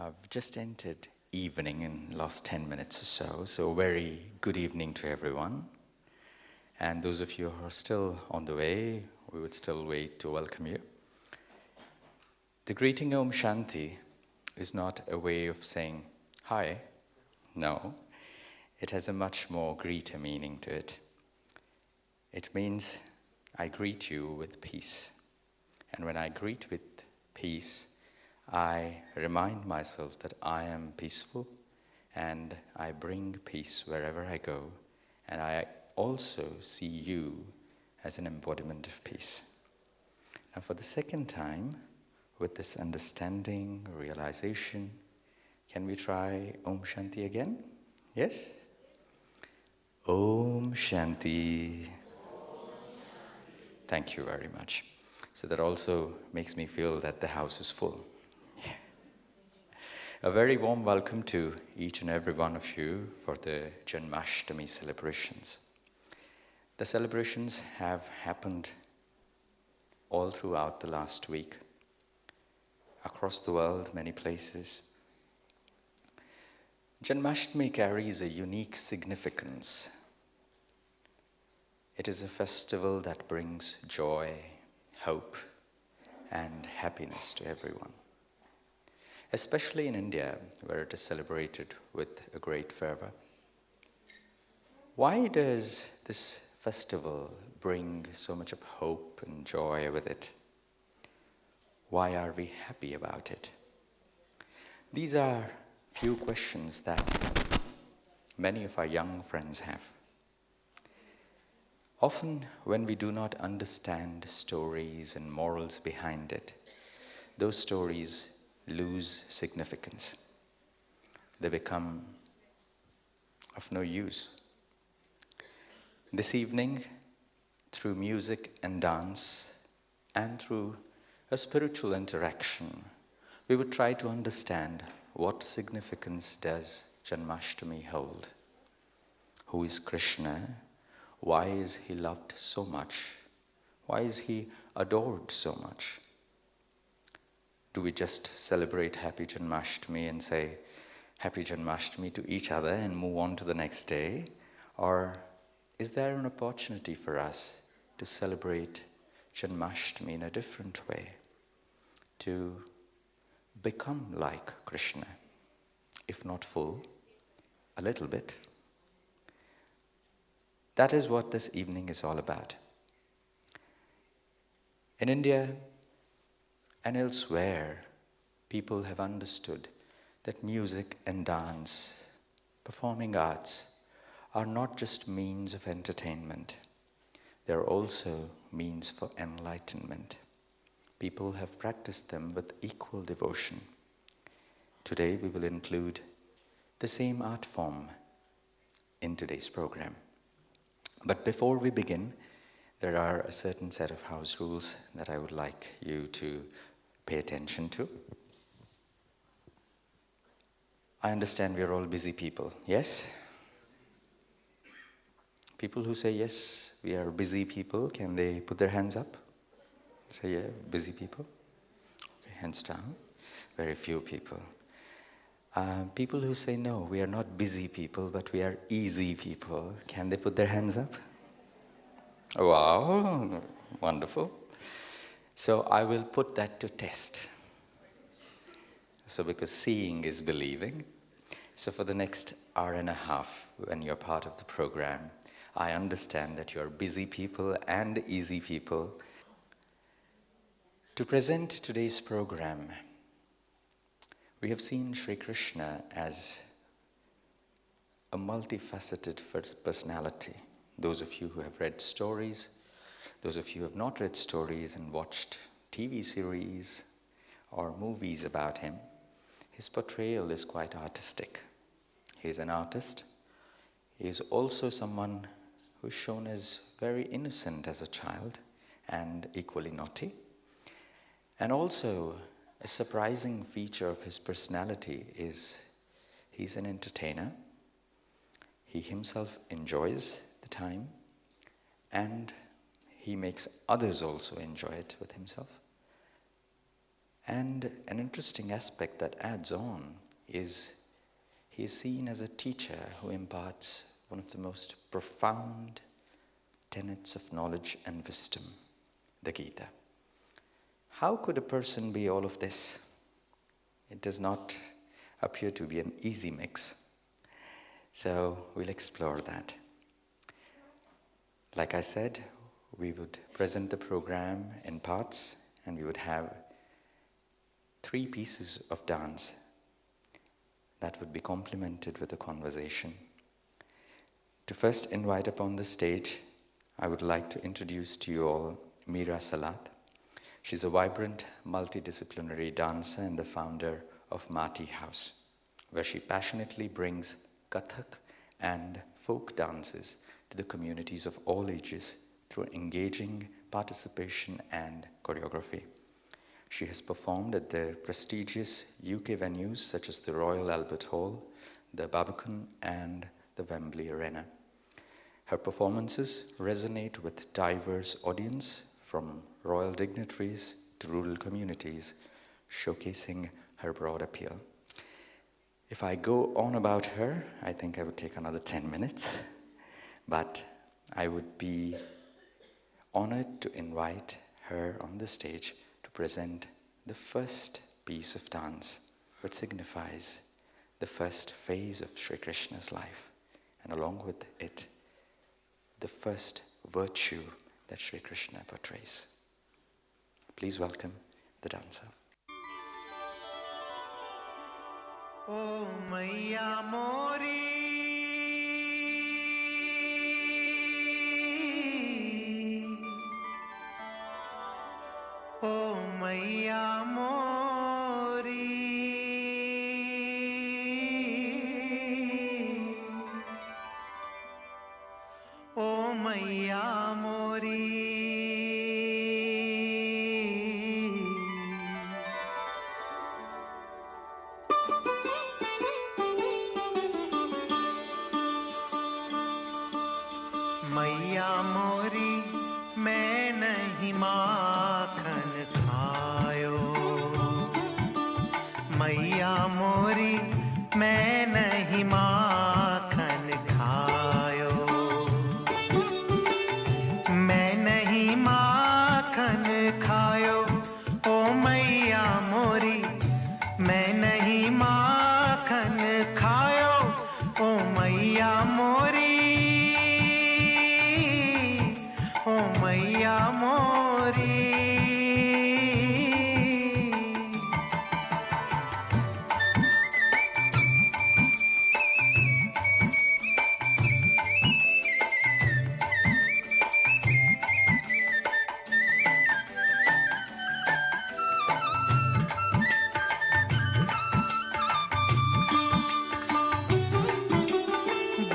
I've just entered evening in the last 10 minutes or so very good evening to everyone. And those of you who are still on the way, we would still wait to welcome you. The greeting Om Shanti is not a way of saying hi. No, it has a much more greater meaning to it. It means I greet you with peace. And when I greet with peace, I remind myself that I am peaceful and I bring peace wherever I go. And I also see you as an embodiment of peace. Now for the second time, with this understanding, realization, can we try Om Shanti again? Yes? Om Shanti. Thank you very much. So that also makes me feel that the house is full. A very warm welcome to each and every one of you for the Janmashtami celebrations. The celebrations have happened all throughout the last week, across the world, many places. Janmashtami carries a unique significance. It is a festival that brings joy, hope, and happiness to everyone. Especially in India, where it is celebrated with a great fervor. Why does this festival bring so much of hope and joy with it? Why are we happy about it? These are few questions that many of our young friends have. Often, when we do not understand stories and morals behind it, those stories lose significance. They become of no use. This evening, through music and dance, and through a spiritual interaction, we would try to understand what significance does Janmashtami hold? Who is Krishna? Why is he loved so much? Why is he adored so much? Do we just celebrate Happy Janmashtami and say Happy Janmashtami to each other and move on to the next day? Or is there an opportunity for us to celebrate Janmashtami in a different way? To become like Krishna, if not full, a little bit. That is what this evening is all about. In India and elsewhere, people have understood that music and dance, performing arts, are not just means of entertainment. They are also means for enlightenment. People have practiced them with equal devotion. Today we will include the same art form in today's program. But before we begin, there are a certain set of house rules that I would like you to pay attention to. I understand we are all busy people, yes? People who say yes, we are busy people, can they put their hands up? Say yeah, busy people? Okay, hands down. Very few people. People who say no, we are not busy people, but we are easy people. Can they put their hands up? Wow, wonderful. So I will put that to test. So because seeing is believing. So for the next hour and a half, when you're part of the program, I understand that you're busy people and easy people. To present today's program, we have seen Shri Krishna as a multifaceted personality. Those of you who have read stories, those of you who have not read stories and watched TV series or movies about him, his portrayal is quite artistic. He is an artist. He is also someone who is shown as very innocent as a child and equally naughty. And also, a surprising feature of his personality is he's an entertainer. He himself enjoys the time and he makes others also enjoy it with himself. And an interesting aspect that adds on is he is seen as a teacher who imparts one of the most profound tenets of knowledge and wisdom, the Gita. How could a person be all of this? It does not appear to be an easy mix. So we'll explore that. Like I said, we would present the program in parts, and we would have 3 pieces of dance that would be complemented with a conversation. To first invite upon the stage, I would like to introduce to you all Meera Salat. She's a vibrant, multidisciplinary dancer and the founder of Mati House, where she passionately brings Kathak and folk dances to the communities of all ages through engaging participation and choreography. She has performed at the prestigious UK venues such as the Royal Albert Hall, the Barbican, and the Wembley Arena. Her performances resonate with diverse audience from royal dignitaries to rural communities, showcasing her broad appeal. If I go on about her, I think I would take another 10 minutes, but I would be honored to invite her on the stage to present the first piece of dance, which signifies the first phase of Shri Krishna's life, and along with it, the first virtue that Shri Krishna portrays. Please welcome the dancer. O Maiya Mori, O Maiya Mori, O Maiya Mori. मैया मोरी मैं नहीं माखन खायो, मैया मोरी मैं नहीं माखन खायो, मैं नहीं माखन खायो, ओ मैया मोरी मैं नहीं माखन खायो, ओ मैया मोरी, ओ मैया मोरी।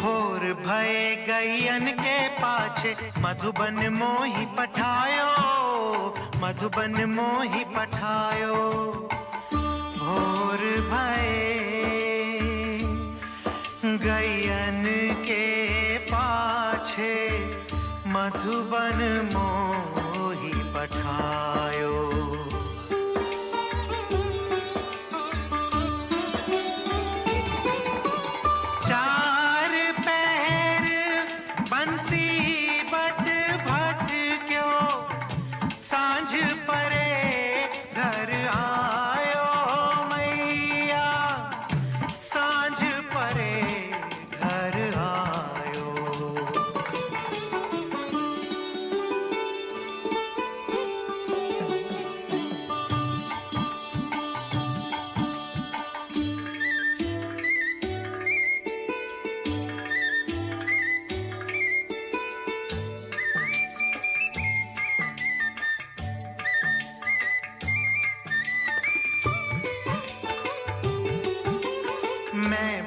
भोर भय गैयन के पाछे मधुबन मोहि पठायो, मधुबन मोहि पठायो। भोर भय गैयन के पाछे मधुबन मोहि पठायो।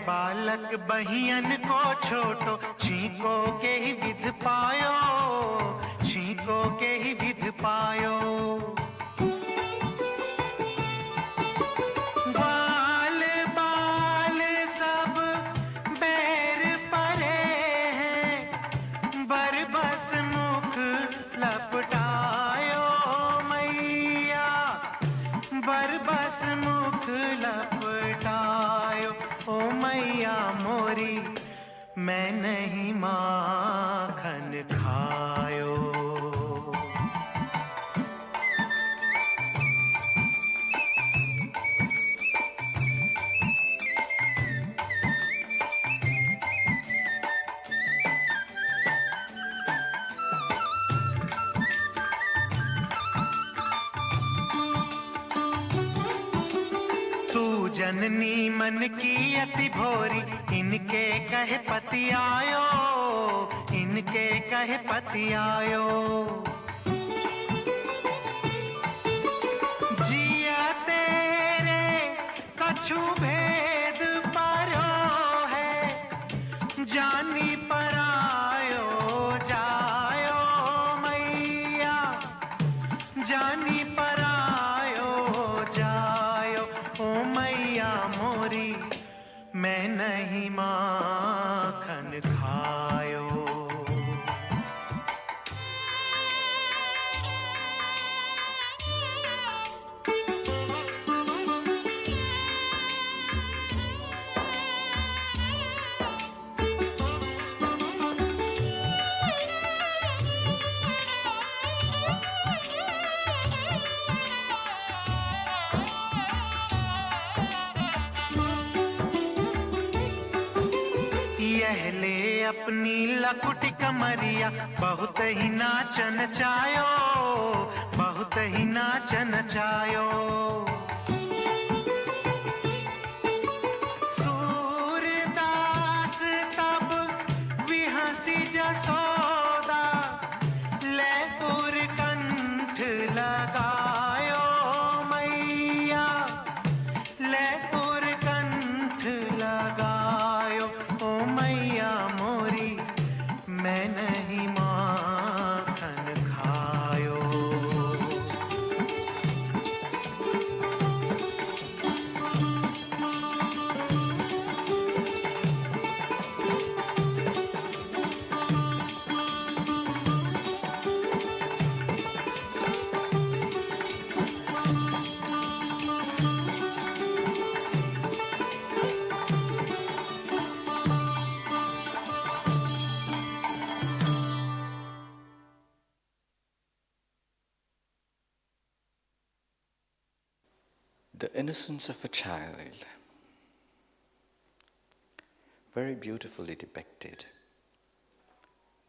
बालक बहियन को छोटो छीको के ही विध पायो, छीको के ही विध पायो। बाल बाल सब बैर परे हैं, बरबस मुख लपटायो मैया, बर मैं नहीं माखन खायो। जननी मन की अति भोरी, इनके कहे पति आयो, इनके कहे पति आयो। जिया तेरे कछु भेद पारो है, जानी परायो जायो मैया, जानी परायो जायो ओ मैया मोरी, मैं नहीं माखन खायो। अपनी लकुटी कमरिया बहुत ही नाचन चायो, बहुत ही नाचन चायो। सूरदास तब विहसी जसोदा, लयपुर कंठ लगायो मैया, लयपुर कंठ लगायो ओ मैया मोरी, मैं नहीं माखन खायो। The innocence of a child, very beautifully depicted.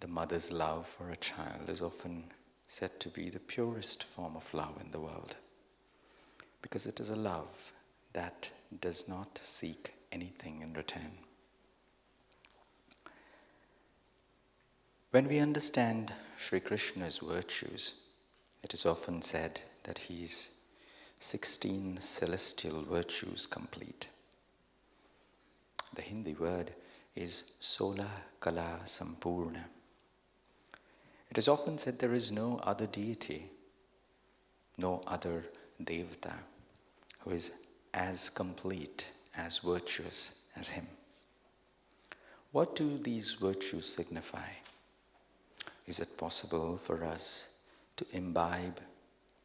The mother's love for a child is often said to be the purest form of love in the world, because it is a love that does not seek anything in return. When we understand Shri Krishna's virtues, it is often said that he's 16 celestial virtues complete. The Hindi word is Sola Kala Sampurna. It is often said there is no other deity, no other Devata who is as complete, as virtuous as him. What do these virtues signify? Is it possible for us to imbibe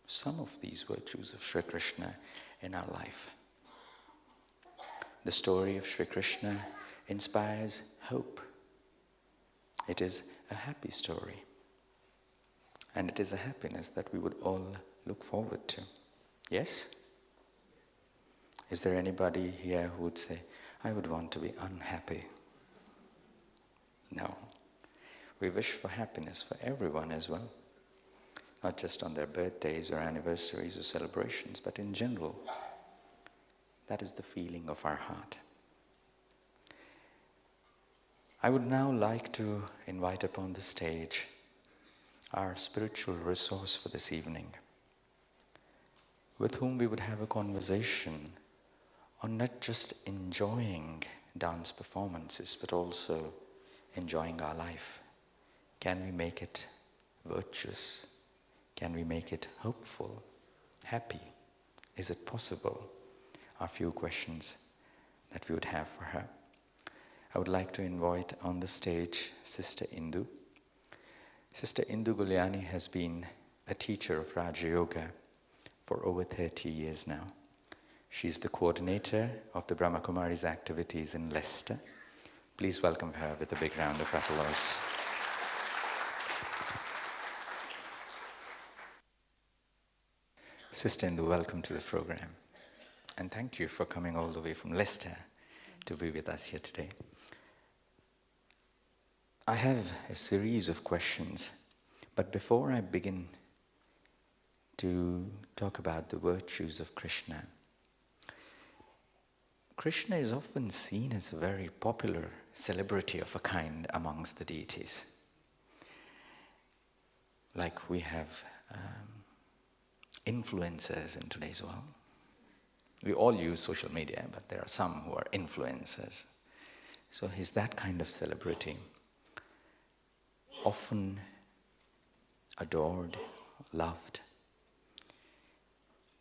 some of these virtues of Shri Krishna in our life? The story of Shri Krishna inspires hope. It is a happy story. And it is a happiness that we would all look forward to. Yes? Is there anybody here who would say, I would want to be unhappy? No. We wish for happiness for everyone as well. Not just on their birthdays or anniversaries or celebrations, but in general. That is the feeling of our heart. I would now like to invite upon the stage our spiritual resource for this evening, with whom we would have a conversation on not just enjoying dance performances, but also enjoying our life. Can we make it virtuous? Can we make it hopeful, happy? Is it possible? Are few questions that we would have for her. I would like to invite on the stage Sister Indu. Sister Indu Guliani has been a teacher of Raja Yoga for over 30 years now. She's the coordinator of the Brahma Kumari's activities in Leicester. Please welcome her with a big round of applause. Sister Indu, welcome to the program. And thank you for coming all the way from Leicester to be with us here today. I have a series of questions, but before I begin to talk about the virtues of Krishna, Krishna is often seen as a very popular celebrity of a kind amongst the deities. Like we have influencers in today's world. We all use social media, but there are some who are influencers. So he's that kind of celebrity, often adored, loved.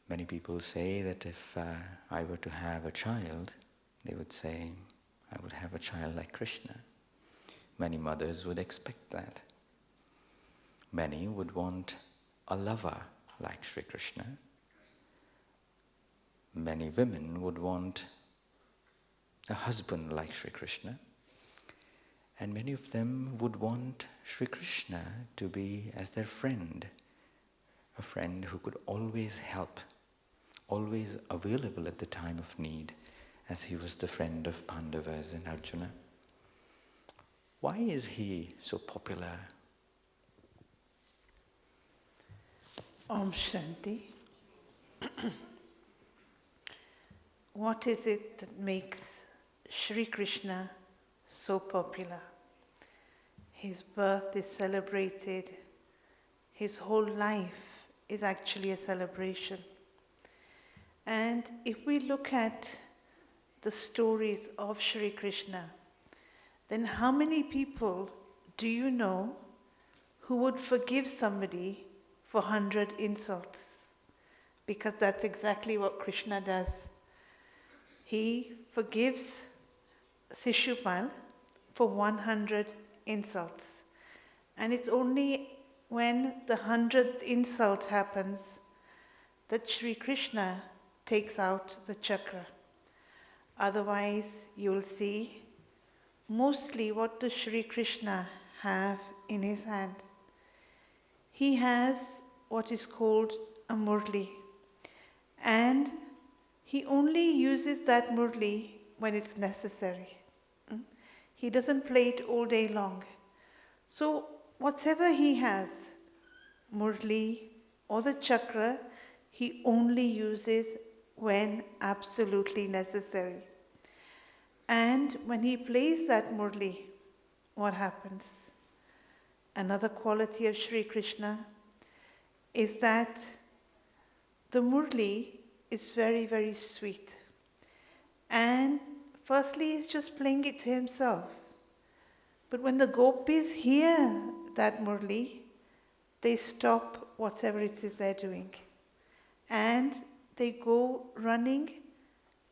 Many people say that if I were to have a child, they would say, I would have a child like Krishna. Many mothers would expect that. Many would want a lover like Shri Krishna. Many women would want a husband like Shri Krishna. And many of them would want Shri Krishna to be as their friend, a friend who could always help, always available at the time of need, as he was the friend of Pandavas and Arjuna. Why is he so popular? Om Shanti. What is it that makes Shri Krishna so popular? His birth is celebrated. His whole life is actually a celebration. And if we look at the stories of Shri Krishna, then how many people do you know who would forgive somebody for 100 insults? Because that's exactly what Krishna does. He forgives Shishupal for 100 insults. And it's only when the 100th insult happens that Shri Krishna takes out the chakra. Otherwise, you'll see mostly what does Shri Krishna have in his hand. He has what is called a murli. And he only uses that murli when it's necessary. He doesn't play it all day long. So whatever he has, murli or the chakra, he only uses when absolutely necessary. And when he plays that murli, what happens? Another quality of Shri Krishna is that the murli is very, very sweet. And firstly, he's just playing it to himself. But when the gopis hear that murli, they stop whatever it is they're doing. And they go running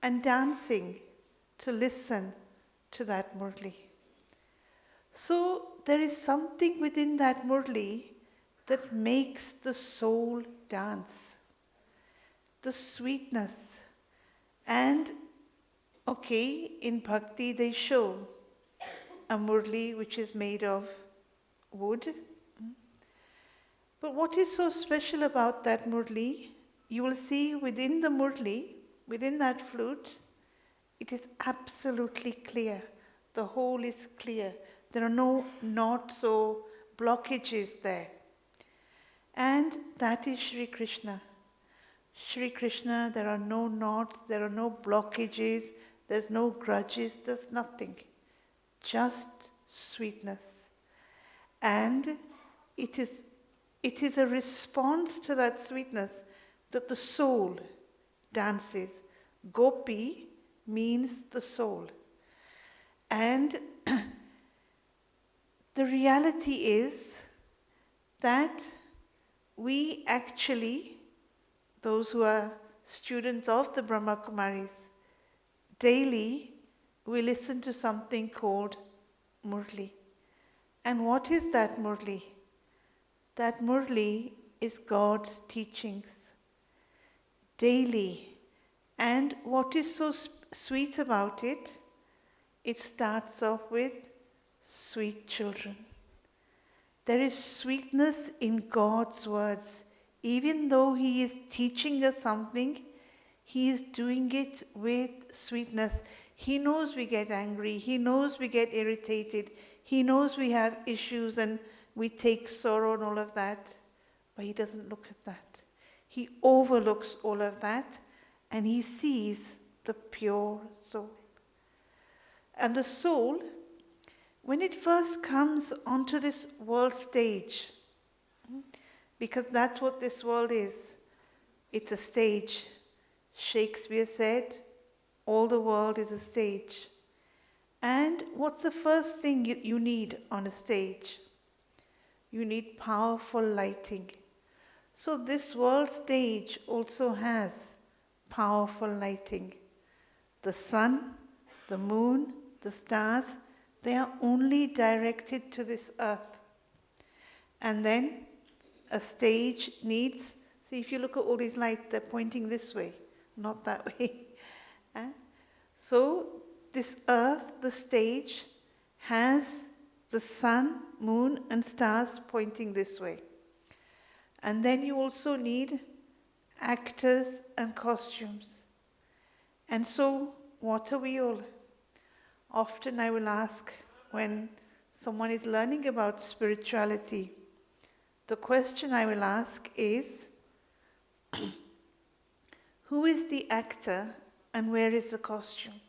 and dancing to listen to that murli. So there is something within that murli that makes the soul dance. The sweetness. And okay, in bhakti they show a murli which is made of wood. But what is so special about that murli? You will see within the murli, within that flute, it is absolutely clear. The whole is clear. There are no knots or blockages there. And that is Shri Krishna. Shri Krishna, there are no knots, there are no blockages, there's no grudges, there's nothing. Just sweetness. And it is a response to that sweetness that the soul dances. Gopi means the soul. And the reality is that we actually, those who are students of the Brahma Kumaris, daily we listen to something called murli. And what is that murli? That murli is God's teachings. Daily. And what is so sweet about it it starts off with sweet children. There is sweetness in God's words. Even though He is teaching us something, He is doing it with sweetness. He knows we get angry. He knows we get irritated. He knows we have issues and we take sorrow and all of that. But He doesn't look at that. He overlooks all of that and He sees the pure soul. And the soul, when it first comes onto this world stage, because that's what this world is, it's a stage. Shakespeare said, all the world is a stage. And what's the first thing you need on a stage? You need powerful lighting. So this world stage also has powerful lighting. The sun, the moon, the stars, they are only directed to this earth. And then a stage needs, see if you look at all these lights, they're pointing this way, not that way. So this earth, the stage, has the sun, moon and stars pointing this way. And then you also need actors and costumes. And so what are we all? Often I will ask when someone is learning about spirituality, the question I will ask is, who is the actor and where is the costume?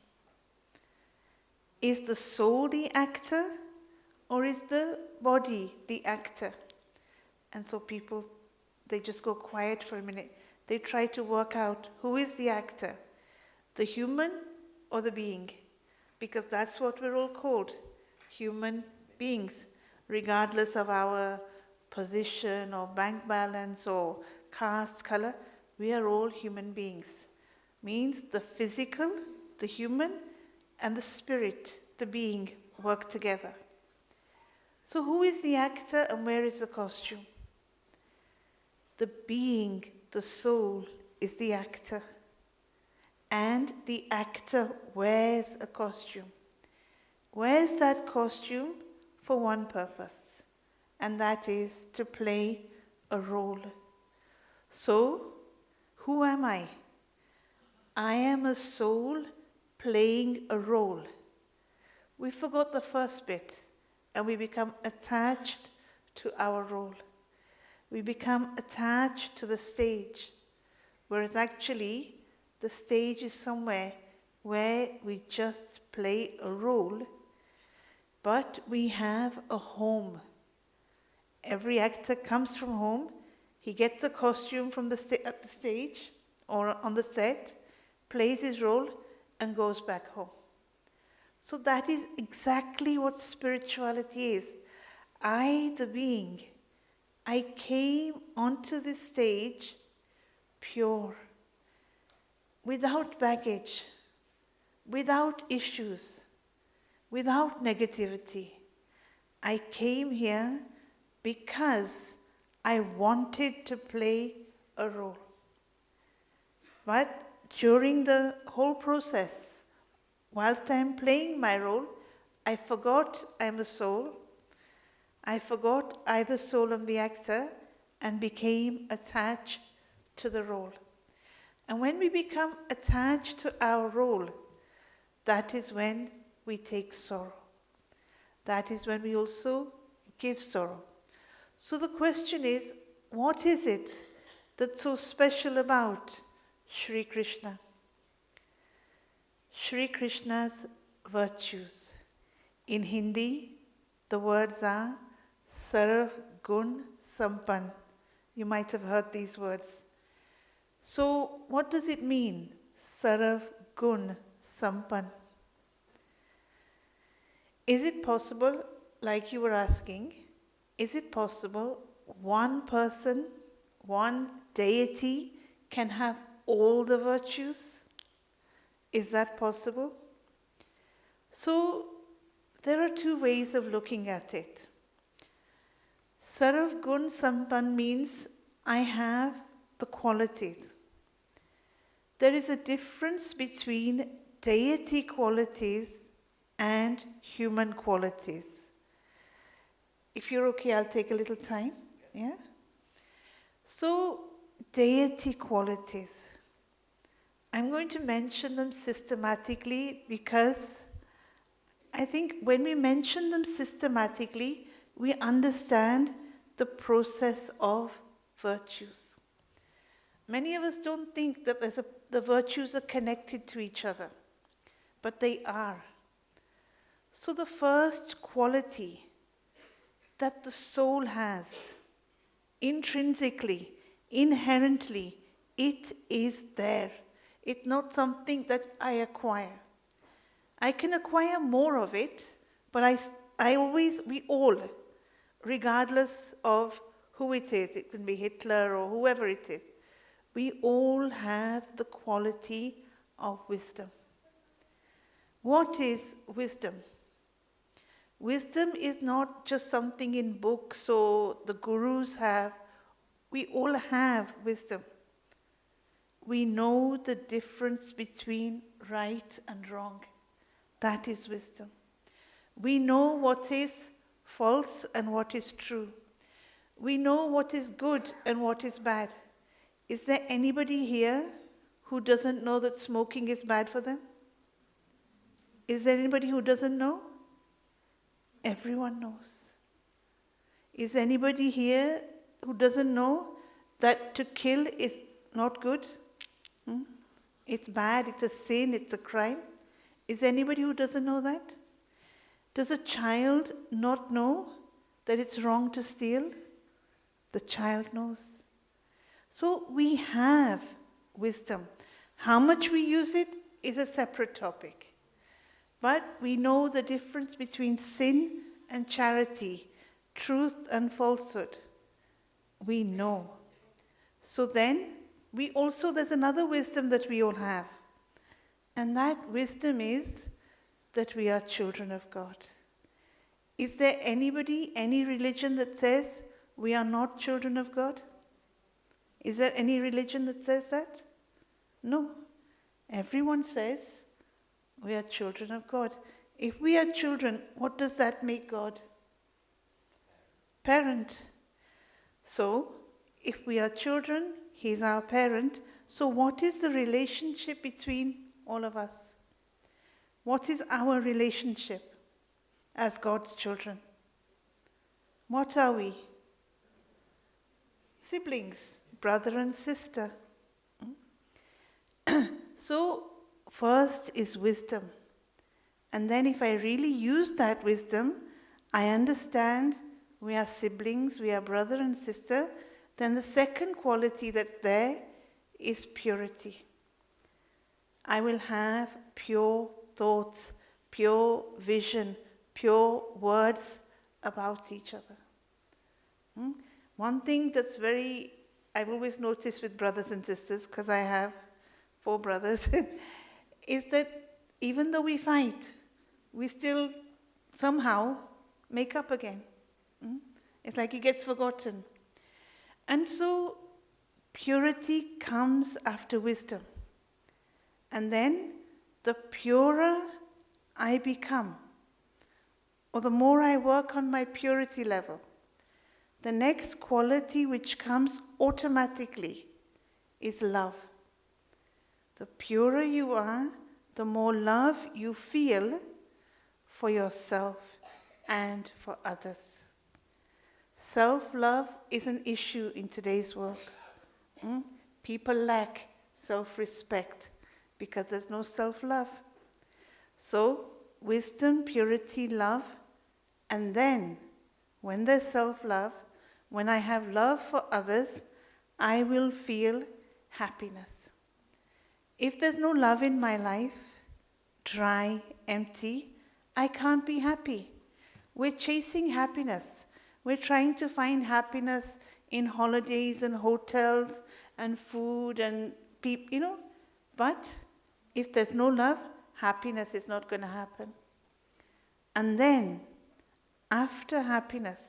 Is the soul the actor or is the body the actor? And so people, they just go quiet for a minute. They try to work out who is the actor, the human or the being? Because that's what we're all called, human beings, regardless of our position or bank balance or caste, color. We are all human beings. Means the physical, the human, and the spirit, the being, work together. So who is the actor and where is the costume? The being, the soul, is the actor. And the actor wears a costume. Wears that costume for one purpose, and that is to play a role. So, who am I? I am a soul playing a role. We forgot the first bit, and we become attached to our role. We become attached to the stage, whereas actually the stage is somewhere where we just play a role, but we have a home. Every actor comes from home. He gets a costume from at the stage or on the set, plays his role, and goes back home. So that is exactly what spirituality is. I, the being, I came onto this stage pure, without baggage, without issues, without negativity. I came here because I wanted to play a role. But during the whole process, whilst I'm playing my role, I forgot I'm a soul. I forgot I, the soul, am the actor, and became attached to the role. And when we become attached to our role, that is when we take sorrow. That is when we also give sorrow. So the question is, what is it that's so special about Shri Krishna? Shri Krishna's virtues. In Hindi, the words are Sarv Gun Sampan. You might have heard these words. So, what does it mean? Sarv Gun Sampan. Is it possible, like you were asking, is it possible one person, one deity can have all the virtues? Is that possible? So, there are two ways of looking at it. Sarv Gun Sampan means I have the qualities. There is a difference between deity qualities and human qualities. If you're okay, I'll take a little time. Yeah? So, deity qualities. I'm going to mention them systematically because I think when we mention them systematically, we understand the process of virtues. Many of us don't think that the virtues are connected to each other, but they are. So the first quality that the soul has, intrinsically, inherently, it is there. It's not something that I acquire. I can acquire more of it, but we all, regardless of who it is, it can be Hitler or whoever it is, we all have the quality of wisdom. What is wisdom? Wisdom is not just something in books or the gurus have. We all have wisdom. We know the difference between right and wrong. That is wisdom. We know what is false and what is true. We know what is good and what is bad. Is there anybody here who doesn't know that smoking is bad for them? Is there anybody who doesn't know? Everyone knows. Is anybody here who doesn't know that to kill is not good? It's bad, it's a sin, it's a crime. Is there anybody who doesn't know that? Does a child not know that it's wrong to steal? The child knows. So we have wisdom. How much we use it is a separate topic. But we know the difference between sin and charity, truth and falsehood. We know. So then, there's another wisdom that we all have. And that wisdom is that we are children of God. Is there anybody, any religion that says we are not children of God? Is there any religion that says that? No. Everyone says we are children of God. If we are children, what does that make God? Parent. So, if we are children, He is our parent. So what is the relationship between all of us? What is our relationship as God's children? What are we? Siblings, brother and sister. So, first is wisdom. And then if I really use that wisdom, I understand we are siblings, we are brother and sister. Then the second quality that's there is purity. I will have pure thoughts, pure vision, pure words about each other. One thing that's I've always noticed with brothers and sisters, because I have 4 brothers, is that even though we fight, we still somehow make up again. It's like it gets forgotten. And so purity comes after wisdom. And then the purer I become, or the more I work on my purity level, the next quality which comes automatically is love. The purer you are, the more love you feel for yourself and for others. Self-love is an issue in today's world. People lack self-respect because there's no self-love. So, wisdom, purity, love, and then, when there's self-love, when I have love for others, I will feel happiness. If there's no love in my life, dry, empty, I can't be happy. We're chasing happiness. We're trying to find happiness in holidays and hotels and food and people, But if there's no love, happiness is not going to happen. And then, after happiness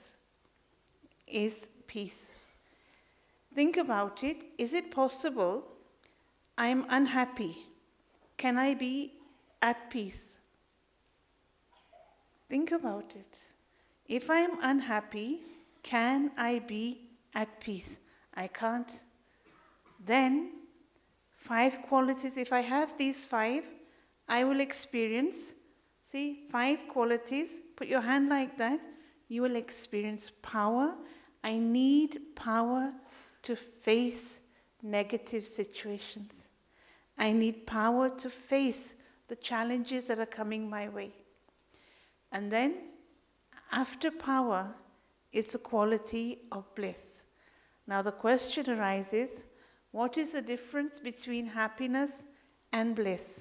is peace. Think about it. Is it possible I'm unhappy? Can I be at peace? Think about it. If I am unhappy, can I be at peace? I can't. Then, 5 qualities, if I have these 5, I will experience, see, 5 qualities, put your hand like that, you will experience power. I need power to face negative situations. I need power to face the challenges that are coming my way. And then, after power, it's the quality of bliss. Now the question arises, what is the difference between happiness and bliss?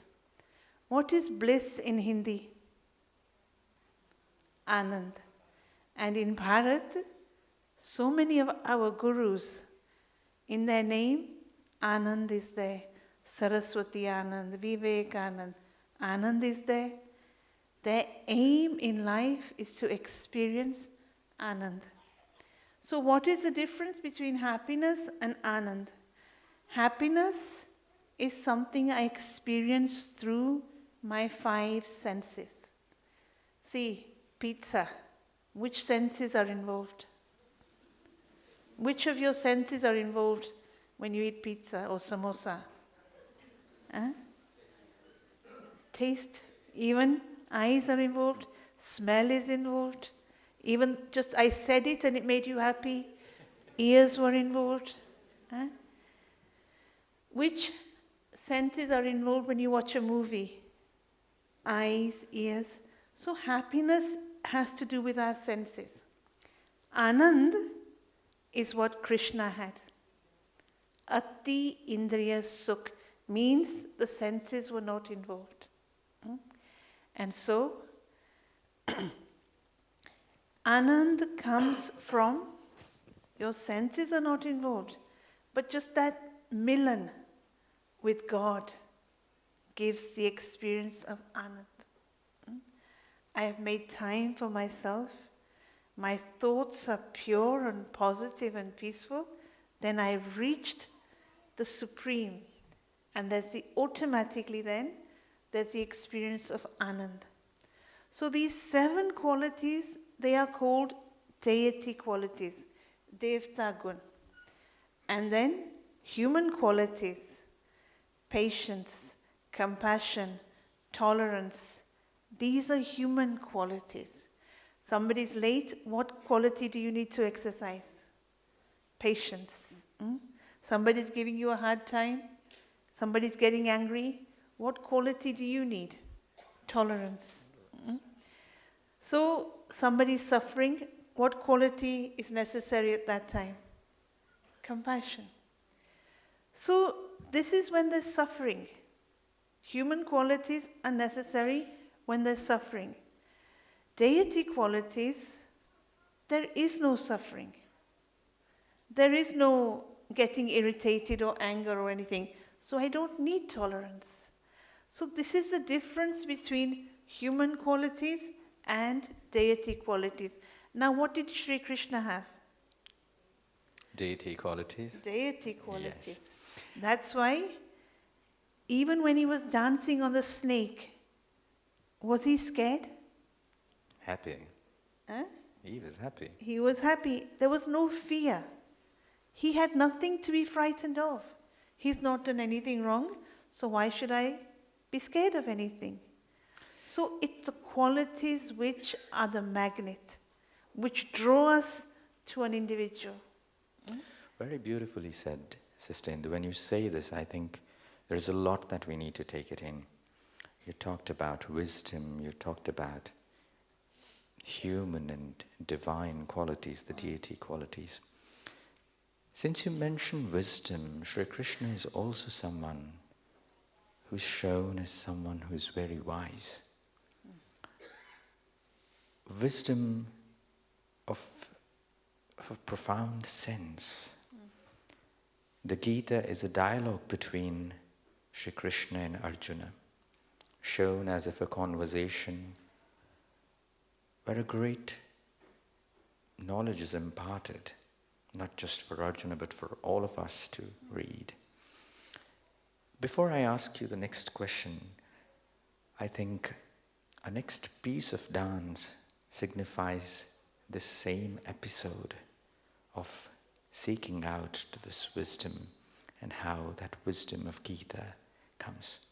What is bliss in Hindi? Anand. And in Bharat, so many of our gurus, in their name, Anand is there. Saraswati Anand, Vivekanand, Anand is there. Their aim in life is to experience Anand. So what is the difference between happiness and Anand? Happiness is something I experience through my 5 senses. See, pizza. Which senses are involved? Which of your senses are involved when you eat pizza or samosa? Huh? Taste. Even eyes are involved. Smell is involved. Even just I said it and it made you happy. Ears were involved. Huh? Which senses are involved when you watch a movie? Eyes, ears. So happiness has to do with our senses. Anand is what Krishna had. Ati Indriya Sukh means the senses were not involved. And so, Anand comes from, your senses are not involved, but just that milan with God gives the experience of Anand. I have made time for myself. My thoughts are pure and positive and peaceful. Then I've reached the Supreme. And there's automatically then, there's the experience of Anand. So these 7 qualities, they are called deity qualities, Devta Gun. And then human qualities, patience, compassion, tolerance. These are human qualities. Somebody's late, what quality do you need to exercise? Patience. Somebody's giving you a hard time. Somebody's getting angry. What quality do you need? Tolerance. So, somebody's suffering. What quality is necessary at that time? Compassion. So, this is when there's suffering. Human qualities are necessary when there's suffering. Deity qualities, there is no suffering. There is no getting irritated or anger or anything. So I don't need tolerance. So this is the difference between human qualities and deity qualities. Now what did Shri Krishna have? Deity qualities. Deity qualities. Yes. That's why even when he was dancing on the snake, was he scared? Happy. Huh? He was happy. He was happy. There was no fear. He had nothing to be frightened of. He's not done anything wrong, so why should I be scared of anything? So it's the qualities which are the magnet, which draw us to an individual. Very beautifully said, Sister Indu. When you say this, I think there's a lot that we need to take it in. You talked about wisdom, you talked about human and divine qualities, the deity qualities. Since you mentioned wisdom, Shri Krishna is also someone who's shown as someone who's very wise. Wisdom of a profound sense. The Gita is a dialogue between Shri Krishna and Arjuna, shown as if a conversation where a great knowledge is imparted, not just for Arjuna but for all of us to read. Before I ask you the next question, I think Our next piece of dance signifies this same episode of seeking out to this wisdom and how that wisdom of Gita comes.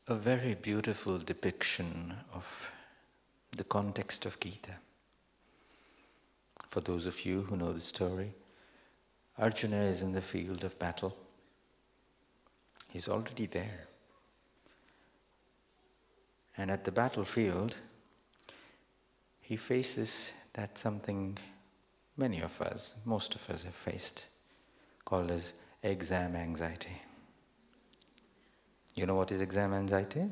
A very beautiful depiction of the context of Gita. For those of you who know the story, Arjuna is in the field of battle. He's already there. And at the battlefield, he faces that something many of us, most of us have faced, called as exam anxiety. You know what is exam anxiety?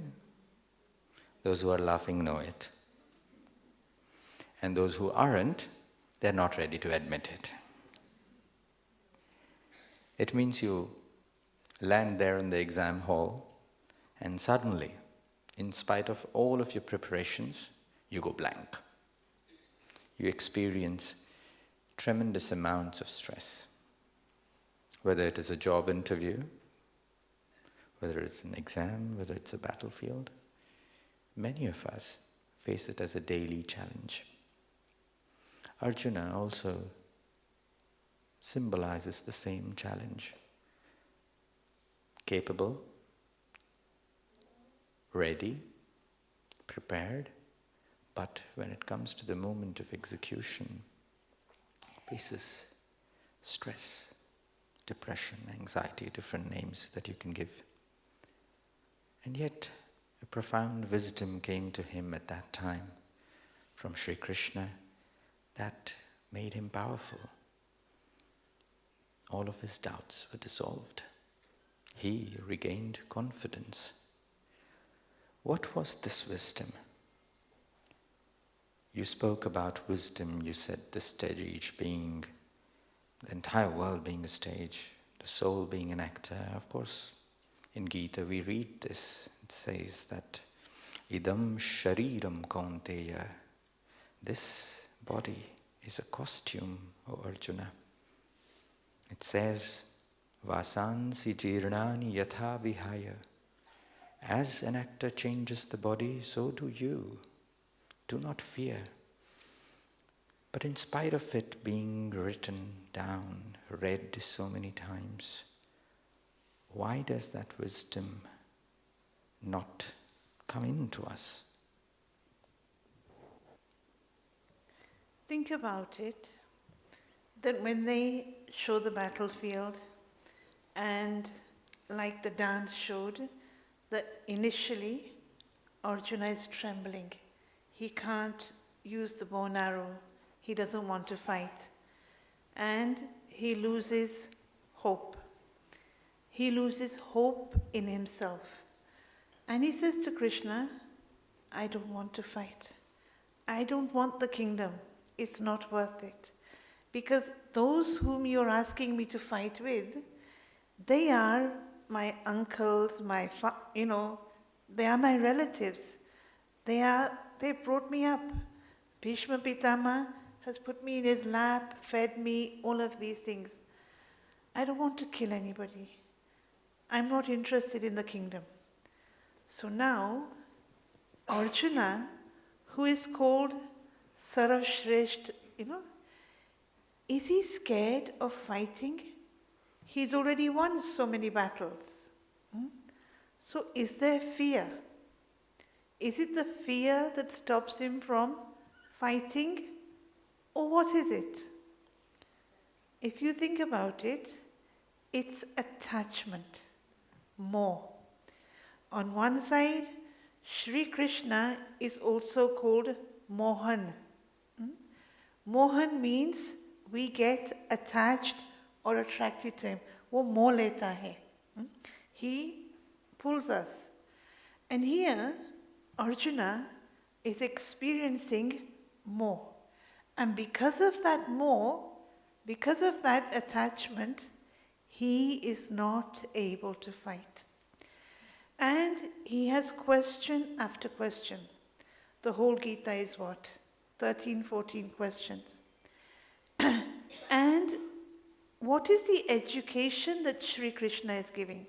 Those who are laughing know it. And those who aren't, they're not ready to admit it. It means you land there in the exam hall and suddenly, in spite of all of your preparations, you go blank. You experience tremendous amounts of stress. Whether it is a job interview, whether it's an exam, whether it's a battlefield, many of us face it as a daily challenge. Arjuna also symbolizes the same challenge. Capable, ready, prepared, but when it comes to the moment of execution, faces stress, depression, anxiety, different names that you can give. And yet, a profound wisdom came to him at that time from Shri Krishna that made him powerful. All of his doubts were dissolved. He regained confidence. What was this wisdom? You spoke about wisdom, you said the stage being, the entire world being a stage, the soul being an actor. Of course, in Gita we read this. It says that idam shariram kaunteya, this body is a costume, O Arjuna. It says, vasansi jirnani yatha vihaya. As an actor changes the body, so do you. Do not fear. But in spite of it being written down, read so many times, why does that wisdom not come into us? Think about it, that when they show the battlefield, and like the dance showed, that initially Arjuna is trembling. He can't use the bow and arrow. He doesn't want to fight. And he loses hope. He loses hope in himself. And he says to Krishna, I don't want to fight. I don't want the kingdom. It's not worth it. Because those whom you're asking me to fight with, they are my uncles, they are my relatives. They brought me up. Bhishma Pitama has put me in his lap, fed me, all of these things. I don't want to kill anybody. I'm not interested in the kingdom. So now, Arjuna, who is called Sarvashreshth, is he scared of fighting? He's already won so many battles. So is there fear? Is it the fear that stops him from fighting? Or what is it? If you think about it, it's attachment, more. On one side, Shri Krishna is also called Mohan. Mohan means we get attached or attracted to him. वो मोह लेता है. He pulls us. And here, Arjuna is experiencing more. And because of that more, because of that attachment, he is not able to fight. And he has question after question. The whole Gita is what? 13, 14 questions. And what is the education that Shri Krishna is giving?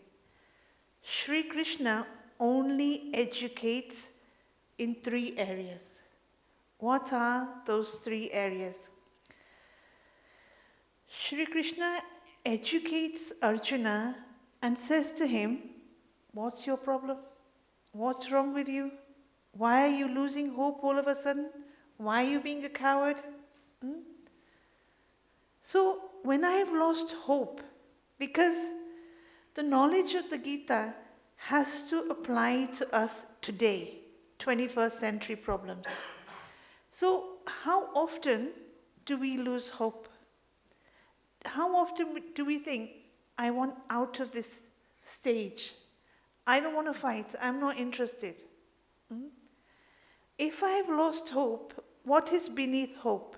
Shri Krishna only educates in 3 areas. What are those 3 areas? Shri Krishna educates Arjuna and says to him, what's your problem? What's wrong with you? Why are you losing hope all of a sudden? Why are you being a coward? So when I have lost hope, because the knowledge of the Gita has to apply to us today, 21st century problems. So how often do we lose hope? How often do we think, I want out of this stage. I don't want to fight. I'm not interested. If I have lost hope, what is beneath hope?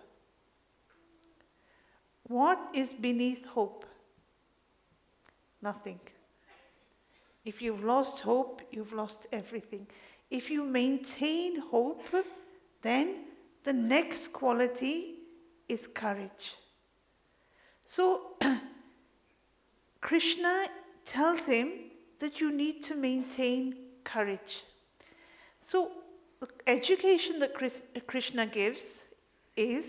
What is beneath hope? Nothing. If you've lost hope, you've lost everything. If you maintain hope, then the next quality is courage. So, Krishna tells him that you need to maintain courage. So, the education that Krishna gives is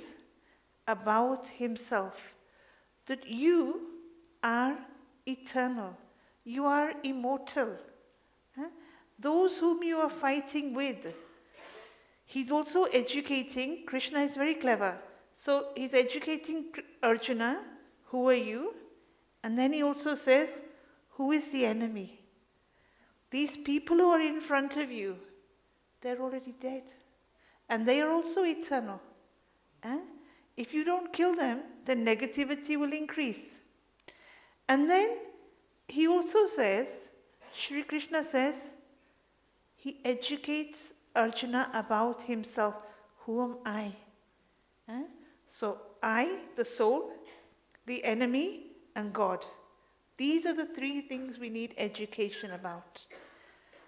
about himself, that you are eternal, you are immortal. Those whom you are fighting with, He's also educating, Krishna is very clever. So he's educating Arjuna, who are you? And then he also says, who is the enemy? These people who are in front of you, they're already dead. And they are also eternal. If you don't kill them, then negativity will increase. And then he also says, Shri Krishna says, he educates Arjuna about himself. Who am I? So I, the soul, the enemy, and God. These are the three things we need education about.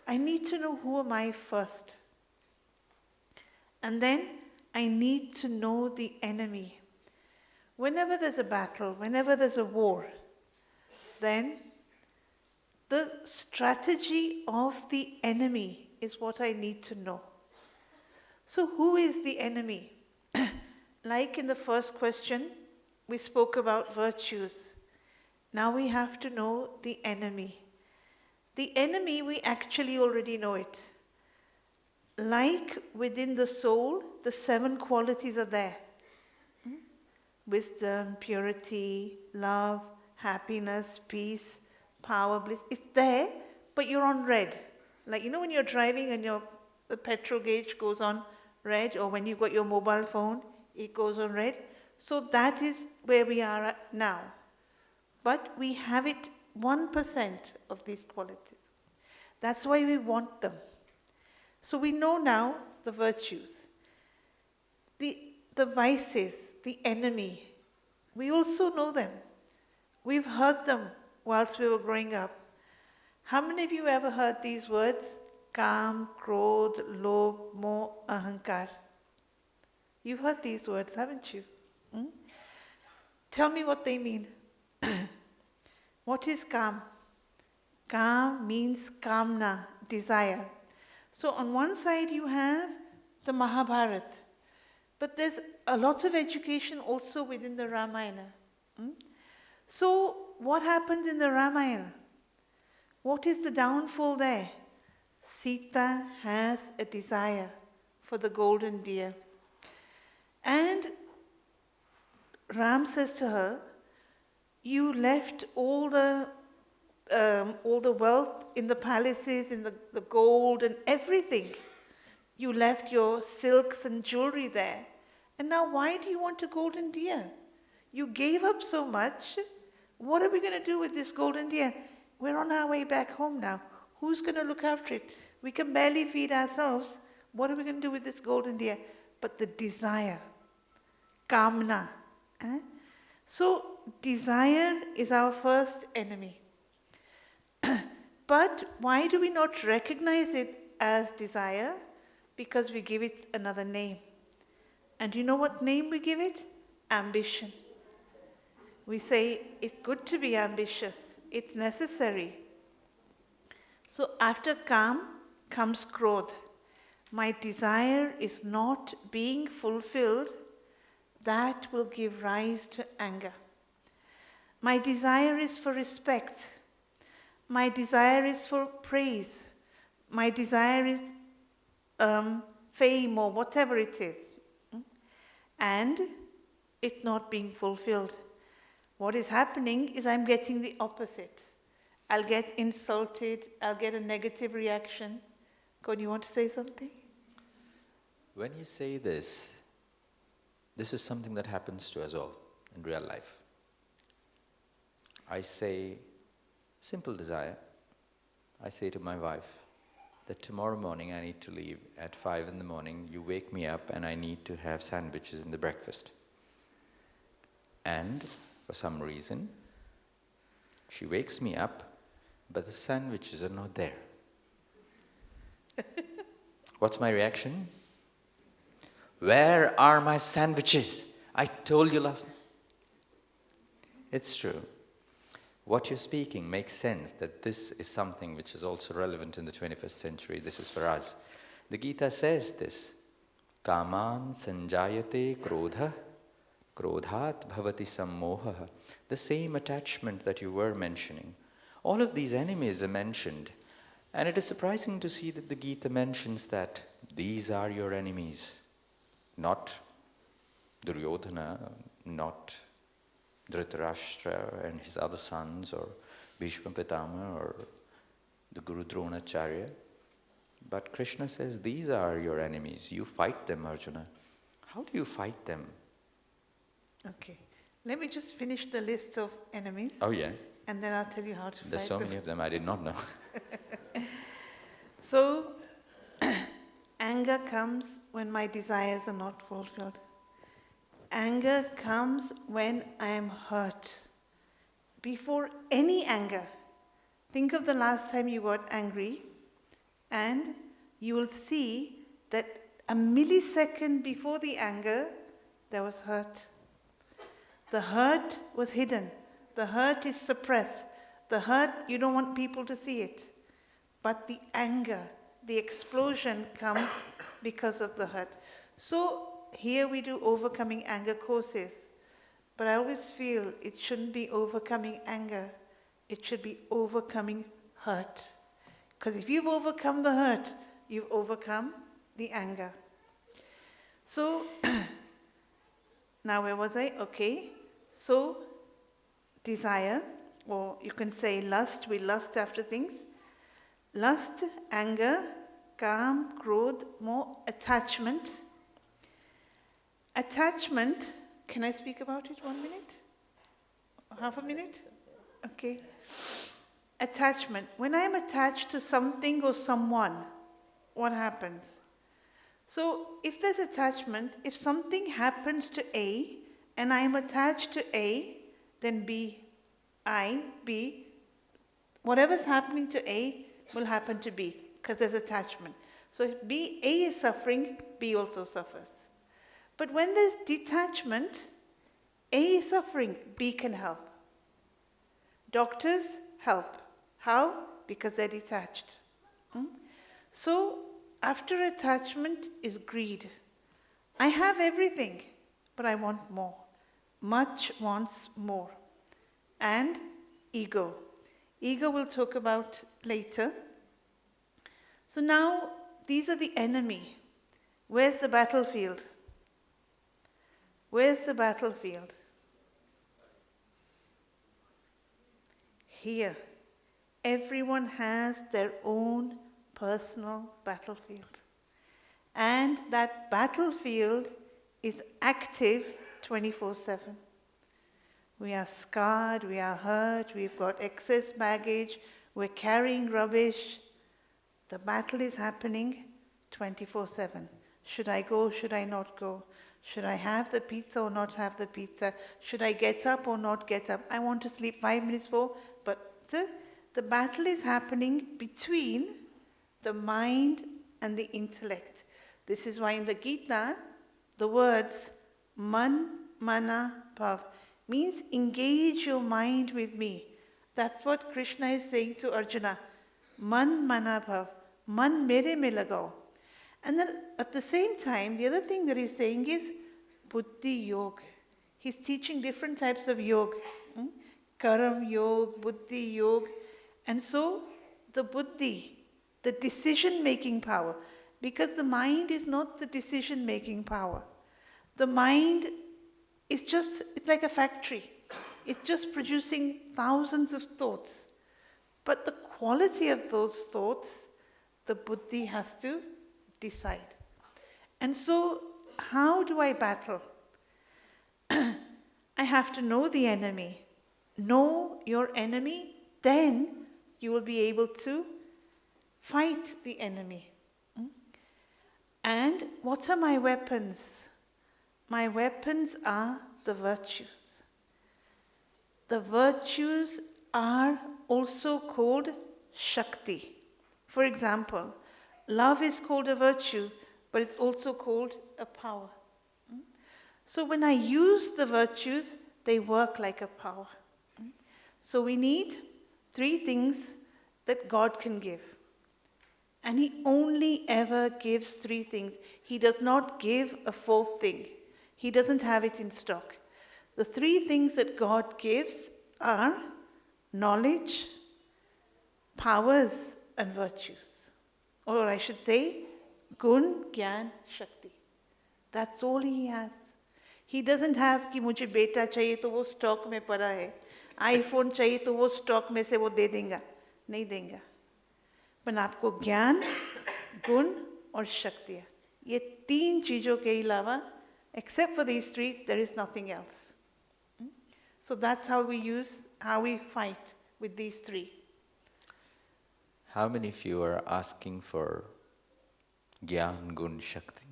I need to know who am I first. And then I need to know the enemy. Whenever there's a battle, whenever there's a war, then the strategy of the enemy is what I need to know. So who is the enemy? Like in the first question, we spoke about virtues. Now we have to know the enemy. The enemy, we actually already know it. Like within the soul, the 7 qualities are there. Wisdom, purity, love, happiness, peace, power, bliss. It's there, but you're on red. Like, you know when you're driving and the petrol gauge goes on red, or when you've got your mobile phone, it goes on red. So that is where we are at now. But we have it 1% of these qualities. That's why we want them. So we know now the virtues. The vices, the enemy, we also know them. We've heard them whilst we were growing up. How many of you ever heard these words? Kam, Krodh, Lobh, Moh, Ahankar. You've heard these words, haven't you? Tell me what they mean. What is Kam? Kam means Kamna, desire. So on one side you have the Mahabharata, but there's a lot of education also within the Ramayana. So what happened in the Ramayana? What is the downfall there? Sita has a desire for the golden deer. And Ram says to her, you left all the wealth in the palaces, in the gold and everything. You left your silks and jewelry there. And now why do you want a golden deer? You gave up so much. What are we going to do with this golden deer? We're on our way back home now. Who's going to look after it? We can barely feed ourselves. What are we going to do with this golden deer? But the desire, kamna. So desire is our first enemy. But why do we not recognize it as desire? Because we give it another name. And you know what name we give it? Ambition. We say it's good to be ambitious. It's necessary. So after Kam comes Krodh. My desire is not being fulfilled. That will give rise to anger. My desire is for respect. My desire is for praise. My desire is fame or whatever it is. And it not being fulfilled. What is happening is I'm getting the opposite. I'll get insulted. I'll get a negative reaction. Kon, you want to say something? When you say this is something that happens to us all in real life. I say, simple desire. I say to my wife that tomorrow morning I need to leave at 5 in the morning. You wake me up and I need to have sandwiches in the breakfast. And for some reason, she wakes me up, but the sandwiches are not there. What's my reaction? Where are my sandwiches? I told you last night. It's true. What you're speaking makes sense, that this is something which is also relevant in the 21st century. This is for us. The Gita says this. Kaman sanjayate krodha, krodhat bhavati sammoha. The same attachment that you were mentioning. All of these enemies are mentioned. And it is surprising to see that the Gita mentions that these are your enemies, not Duryodhana, not Dhritarashtra and his other sons, or Bhishma Pitama, or the Guru Dronacharya. But Krishna says, these are your enemies. You fight them, Arjuna. How do you fight them? Okay. Let me just finish the list of enemies. Oh, yeah. And then I'll tell you how to fight There's so them. many of them, I did not know. So, anger comes when my desires are not fulfilled. Anger comes when I am hurt. Before any anger, think of the last time you got angry, and you will see that a millisecond before the anger, there was hurt. The hurt was hidden. The hurt is suppressed. The hurt, you don't want people to see it. But the anger, the explosion comes because of the hurt. So here we do overcoming anger courses. But I always feel it shouldn't be overcoming anger. It should be overcoming hurt. Because if you've overcome the hurt, you've overcome the anger. So, now where was I? Okay. So, desire, or you can say lust, we lust after things. Lust, anger, kam, krodh, more attachment. Attachment, can I speak about it 1 minute? Half a minute? Okay. Attachment. When I am attached to something or someone, what happens? So, if there's attachment, if something happens to A, and I am attached to A, then B, whatever's happening to A will happen to B, because there's attachment. So if A is suffering, B also suffers. But when there's detachment, A is suffering, B can help. Doctors help. How? Because they're detached. So after attachment is greed. I have everything, but I want more. Much wants more. And ego. Ego we'll talk about later. So now, these are the enemy. Where's the battlefield? Where's the battlefield? Here. Everyone has their own personal battlefield. And that battlefield is active 24/7. We are scarred, we are hurt, we've got excess baggage, we're carrying rubbish. The battle is happening 24/7. Should I go, should I not go? Should I have the pizza or not have the pizza? Should I get up or not get up? I want to sleep 5 minutes more, but the battle is happening between the mind and the intellect. This is why in the Gita, the words man, mana, bhav means engage your mind with me. That's what Krishna is saying to Arjuna. Man, mana, bhav. Man mere mein lagao. And then at the same time, the other thing that he's saying is buddhi yoga. He's teaching different types of yoga. Karam yoga, buddhi yoga. And so the buddhi, the decision-making power, because the mind is not the decision-making power. The mind is just, it's like a factory. It's just producing thousands of thoughts. But the quality of those thoughts, the buddhi has to decide. And so, how do I battle? I have to know the enemy. Know your enemy, then you will be able to fight the enemy. And what are my weapons? My weapons are the virtues. The virtues are also called Shakti. For example, love is called a virtue, but it's also called a power. So when I use the virtues, they work like a power. So we need 3 things that God can give. And He only ever gives 3 things. He does not give a 4th thing. He doesn't have it in stock. The 3 things that God gives are knowledge, powers and virtues. Or I should say, gun, gyan, shakti. That's all he has. He doesn't have कि मुझे बेटा चाहिए तो वो stock में पड़ा है, iPhone चाहिए तो वो स्टॉक में से वो दे देगा, नहीं देगा. पर आपको ज्ञान, गुण और शक्तियाँ, ये 3 चीज़ों के अलावा, except for these 3, there is nothing else. So that's how we fight with these 3. How many of you are asking for Gyan Gun Shakti?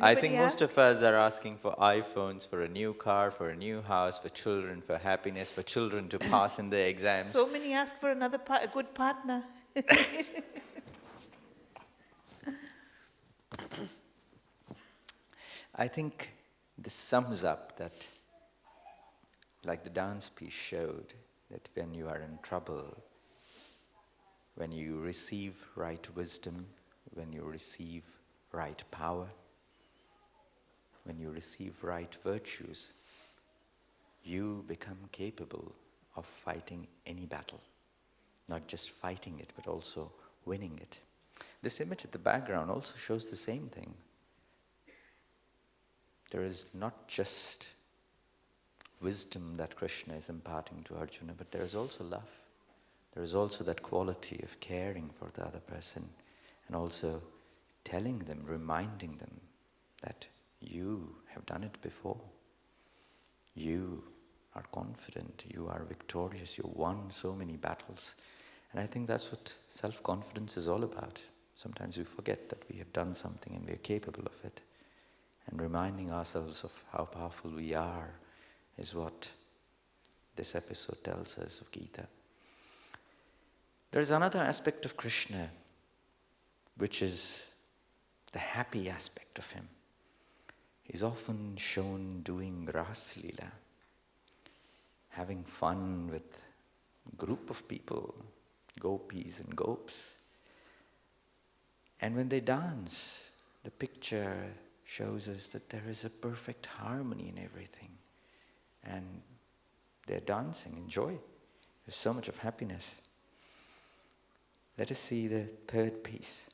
I think most of us are asking for iPhones, for a new car, for a new house, for children, for happiness, for children to pass in their exams. So many ask for a good partner. I think this sums up that, like the dance piece showed, that when you are in trouble, when you receive right wisdom, when you receive right power, when you receive right virtues, you become capable of fighting any battle. Not just fighting it, but also winning it. This image at the background also shows the same thing. There is not just wisdom that Krishna is imparting to Arjuna, but there is also love. There is also that quality of caring for the other person, and also telling them, reminding them that you have done it before. You are confident, you are victorious, you won so many battles. And I think that's what self-confidence is all about. Sometimes we forget that we have done something and we are capable of it. And reminding ourselves of how powerful we are is what this episode tells us of Gita. There is another aspect of Krishna, which is the happy aspect of him. He's often shown doing Ras Leela, having fun with a group of people, gopis and gops. And when they dance, the picture shows us that there is a perfect harmony in everything. And they're dancing in joy. There's so much of happiness. Let us see the third piece.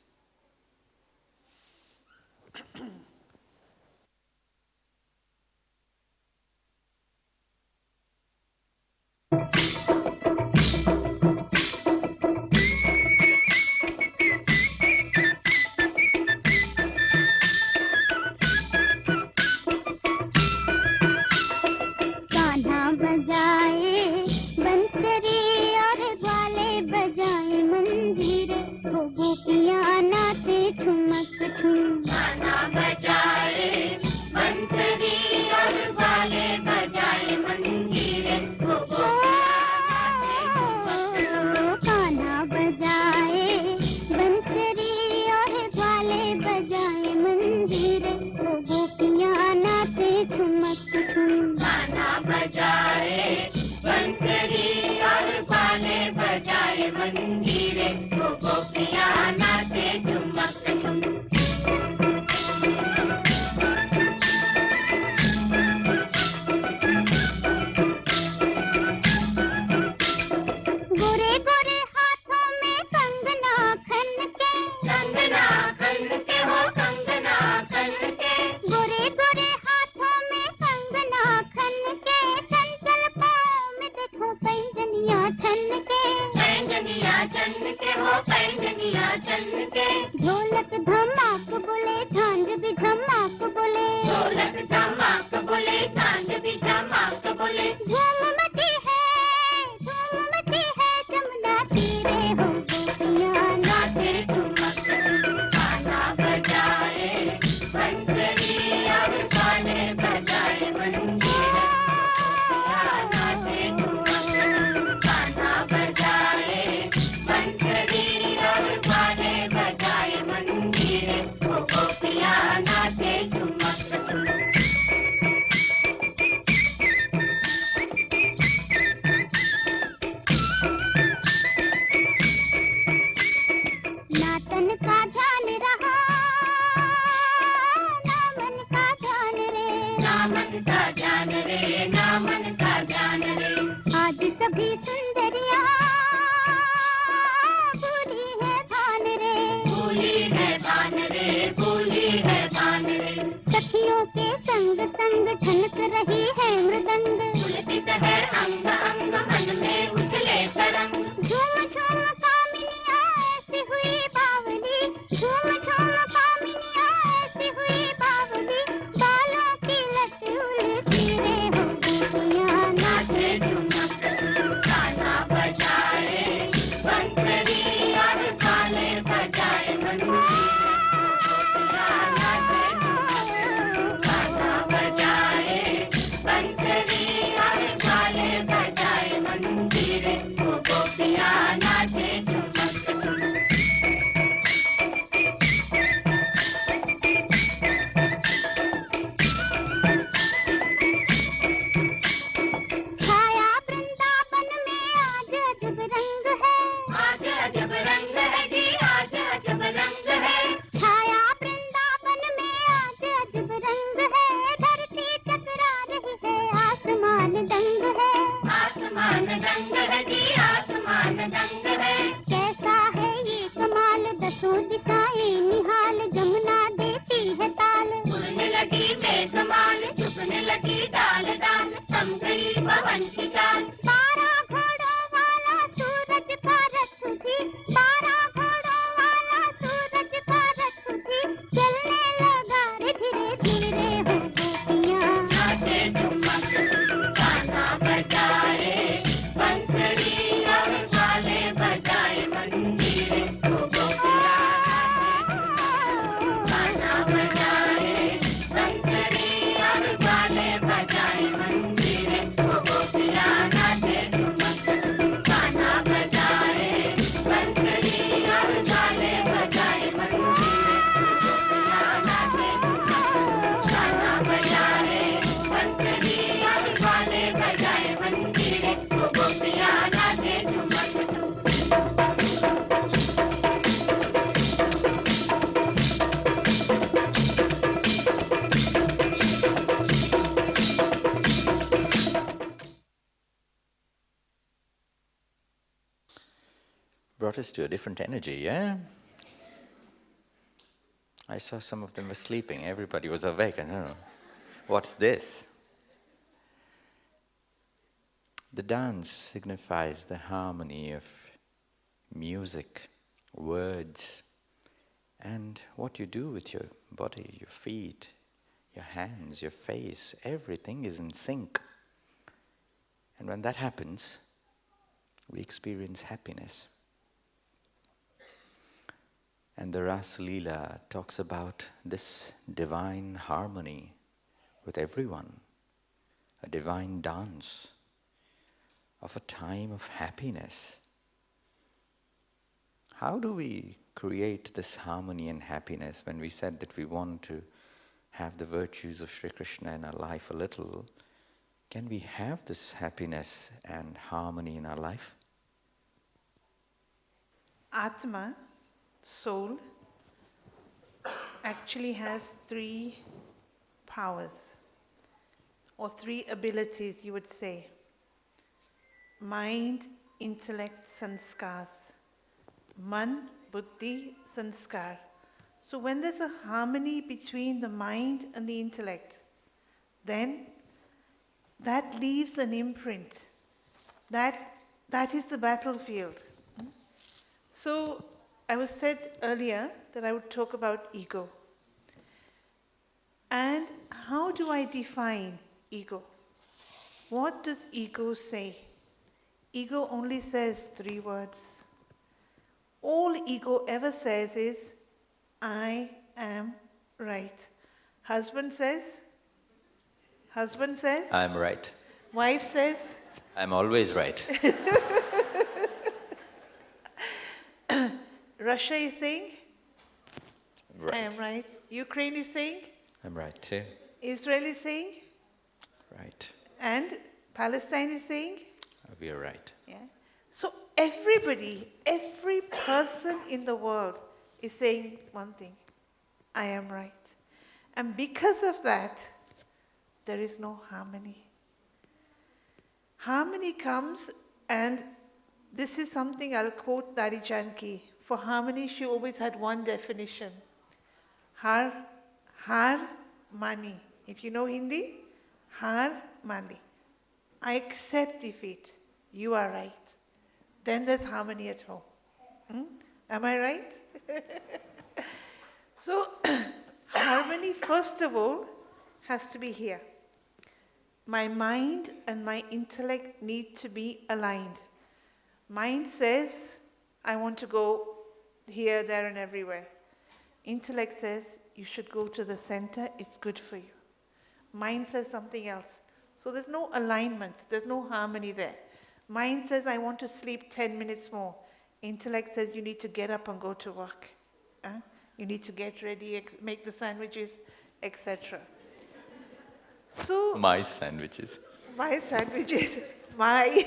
brought us to a different energy, yeah? I saw some of them were sleeping. Everybody was awake. I don't know. What's this? The dance signifies the harmony of music, words, and what you do with your body, your feet, your hands, your face. Everything is in sync. And when that happens, we experience happiness. And the Ras Leela talks about this divine harmony with everyone, a divine dance of a time of happiness. How do we create this harmony and happiness when we said that we want to have the virtues of Shri Krishna in our life a little? Can we have this happiness and harmony in our life? Atma, soul, actually has 3 powers, or 3 abilities, you would say. Mind, intellect, sanskars. Man, buddhi, sanskar. So when there's a harmony between the mind and the intellect, then that leaves an imprint. That is the battlefield. So I was said earlier that I would talk about ego. And how do I define ego? What does ego say? Ego only says 3 words. All ego ever says is, I am right. Husband says, I'm right. wife says, I'm always right. Russia is saying, Right. I am right. Ukraine is saying, I'm right too. Israel is saying, Right. and Palestine is saying, We are right. yeah. So everybody, every person in the world is saying one thing, I am right. And because of that, there is no harmony. Harmony comes, and this is something I'll quote Dari Janki. For harmony, she always had one definition. Har mani. If you know Hindi, har mani. I accept defeat. You are right. Then there's harmony at home. Am I right? So, harmony, first of all, has to be here. My mind and my intellect need to be aligned. Mind says, I want to go here, there, and everywhere. Intellect says, you should go to the center, it's good for you. Mind says something else. So there's no alignment, there's no harmony there. Mind says, I want to sleep 10 minutes more. Intellect says, you need to get up and go to work. You need to get ready, make the sandwiches, etc. So My sandwiches. my sandwiches, my.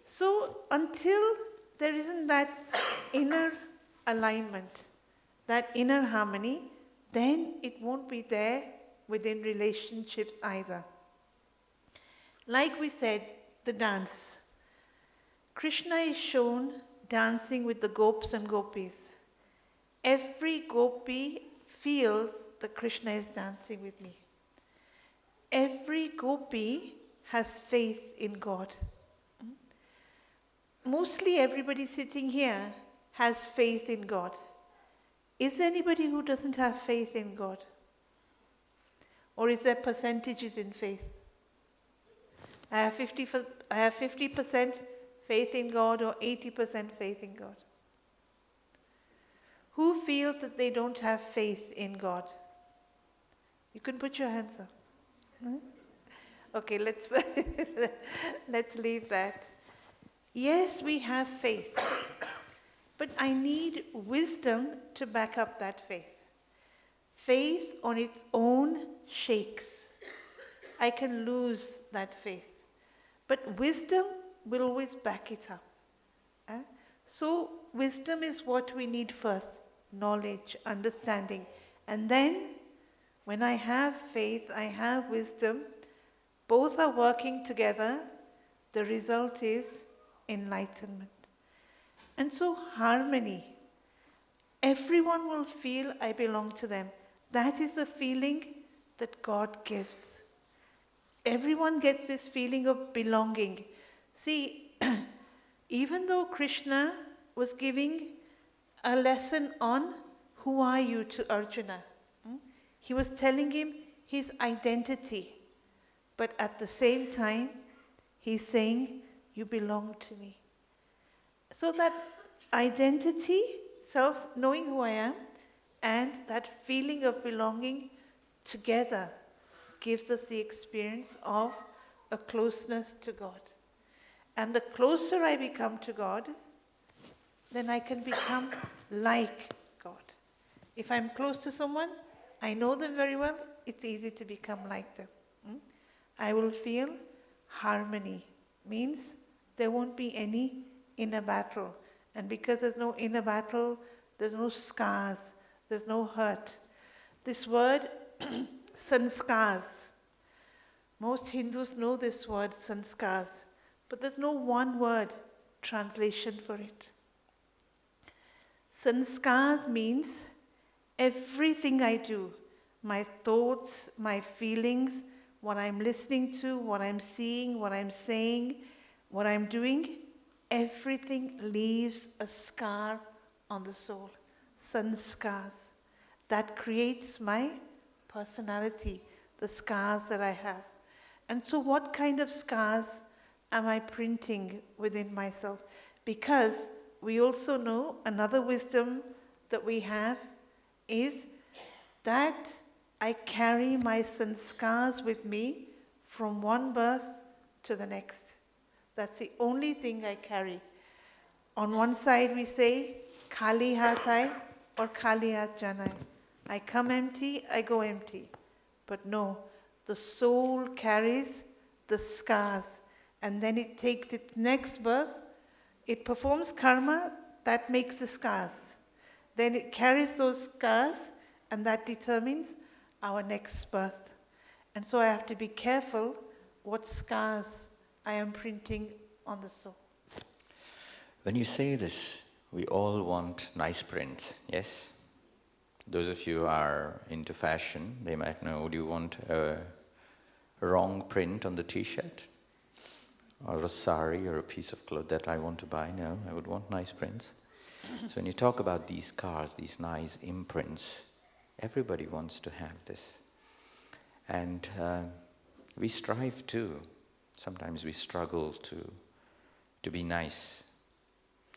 So until there isn't that inner alignment, that inner harmony, then it won't be there within relationships either. Like we said, the dance. Krishna is shown dancing with the gopis and gopis. Every gopi feels that Krishna is dancing with me. Every gopi has faith in God. Mostly everybody sitting here has faith in God. Is there anybody who doesn't have faith in God? Or is there percentages in faith? I have 50% faith in God or 80% faith in God. Who feels that they don't have faith in God? You can put your hands up. Okay, let's leave that. Yes, we have faith, but I need wisdom to back up that faith. Faith on its own shakes. I can lose that faith, but wisdom will always back it up. So wisdom is what we need first, knowledge, understanding, and then when I have faith, I have wisdom, both are working together, the result is enlightenment. And so harmony. Everyone will feel I belong to them. That is the feeling that God gives. Everyone gets this feeling of belonging. See, even though Krishna was giving a lesson on who are you to Arjuna, he was telling him his identity. But at the same time, he's saying, you belong to me. So that identity, knowing who I am, and that feeling of belonging together gives us the experience of a closeness to God. And the closer I become to God, then I can become like God. If I'm close to someone, I know them very well, it's easy to become like them. I will feel harmony. Means there won't be any inner battle. And because there's no inner battle, there's no scars, there's no hurt. This word, sanskars. Most Hindus know this word, sanskars, but there's no one word translation for it. Sanskars means everything I do, my thoughts, my feelings, what I'm listening to, what I'm seeing, what I'm saying, what I'm doing, everything leaves a scar on the soul. Sanskars. That creates my personality, the scars that I have. And so what kind of scars am I printing within myself? Because we also know another wisdom that we have is that I carry my sanskars with me from one birth to the next. That's the only thing I carry. On one side we say, Khali hatai or Khali hat janai. I come empty, I go empty. But no, the soul carries the scars, and then it takes its next birth, it performs karma, that makes the scars. Then it carries those scars, and that determines our next birth. And so I have to be careful what scars I am printing on the soul. When you say this, we all want nice prints, yes? Those of you who are into fashion, they might know, do you want a wrong print on the t-shirt? Or a sari or a piece of cloth that I want to buy? No, I would want nice prints. So when you talk about these cars, these nice imprints, everybody wants to have this. And we strive too. Sometimes we struggle to be nice.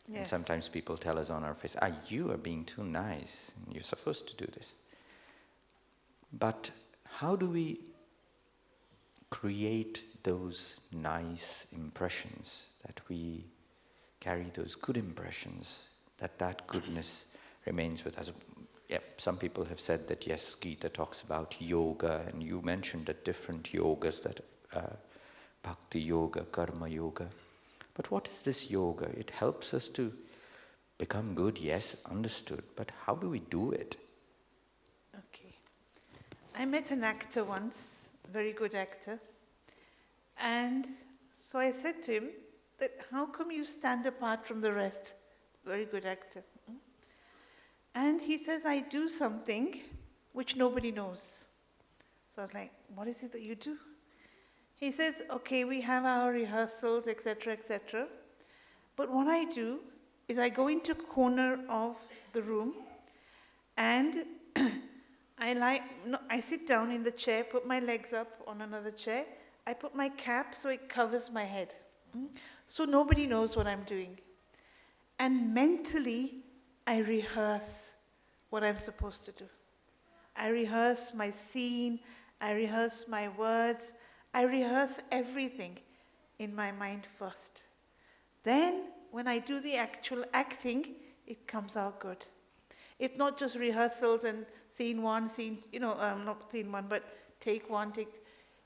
Yes. And sometimes people tell us on our face, you are being too nice. You're supposed to do this. But how do we create those nice impressions, that we carry those good impressions, that goodness remains with us? Yeah, some people have said that, yes, Gita talks about yoga, and you mentioned the different yogas, that bhakti yoga, karma yoga. But what is this yoga? It helps us to become good, yes, understood. But how do we do it? Okay. I met an actor once, very good actor. And so I said to him that, how come you stand apart from the rest? Very good actor. And he says, I do something which nobody knows. So I was like, what is it that you do? He says, okay, we have our rehearsals, etc., etc. But what I do is I go into a corner of the room and I sit down in the chair, put my legs up on another chair. I put my cap so it covers my head. So nobody knows what I'm doing. And mentally, I rehearse what I'm supposed to do. I rehearse my scene, I rehearse my words, I rehearse everything in my mind first. Then, when I do the actual acting, it comes out good. It's not just rehearsals and scene one, not scene one, but take one,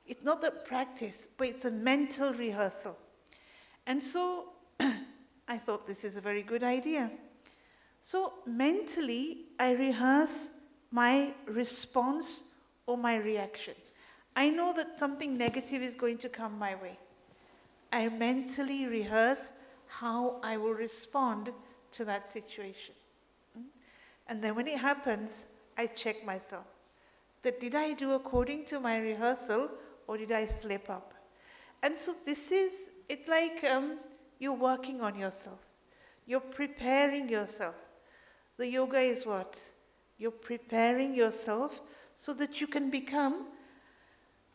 it's not the practice, but it's a mental rehearsal. And so, I thought this is a very good idea. So, mentally, I rehearse my response or my reaction. I know that something negative is going to come my way. I mentally rehearse how I will respond to that situation. And then when it happens, I check myself. That did I do according to my rehearsal or did I slip up? And so it's like you're working on yourself. You're preparing yourself. The yoga is what? You're preparing yourself so that you can become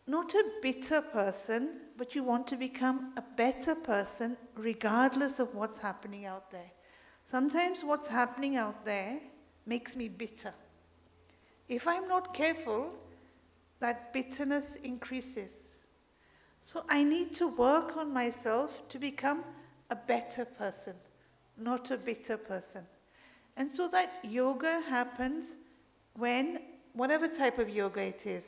not a bitter person, but you want to become a better person regardless of what's happening out there. Sometimes what's happening out there makes me bitter. If I'm not careful, that bitterness increases. So I need to work on myself to become a better person, not a bitter person. And so that yoga happens when, whatever type of yoga it is,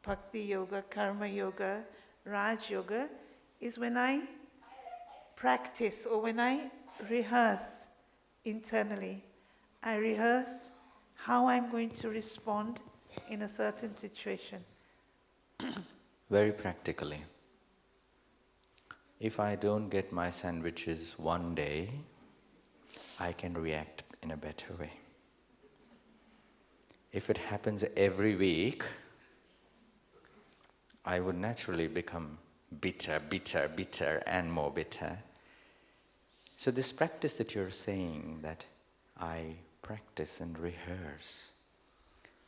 Bhakti yoga, Karma yoga, Raj yoga, is when I practice or when I rehearse internally. I rehearse how I'm going to respond in a certain situation. Very practically, if I don't get my sandwiches one day, I can react in a better way. If it happens every week, I would naturally become bitter, and more bitter. So this practice that you're saying, that I practice and rehearse,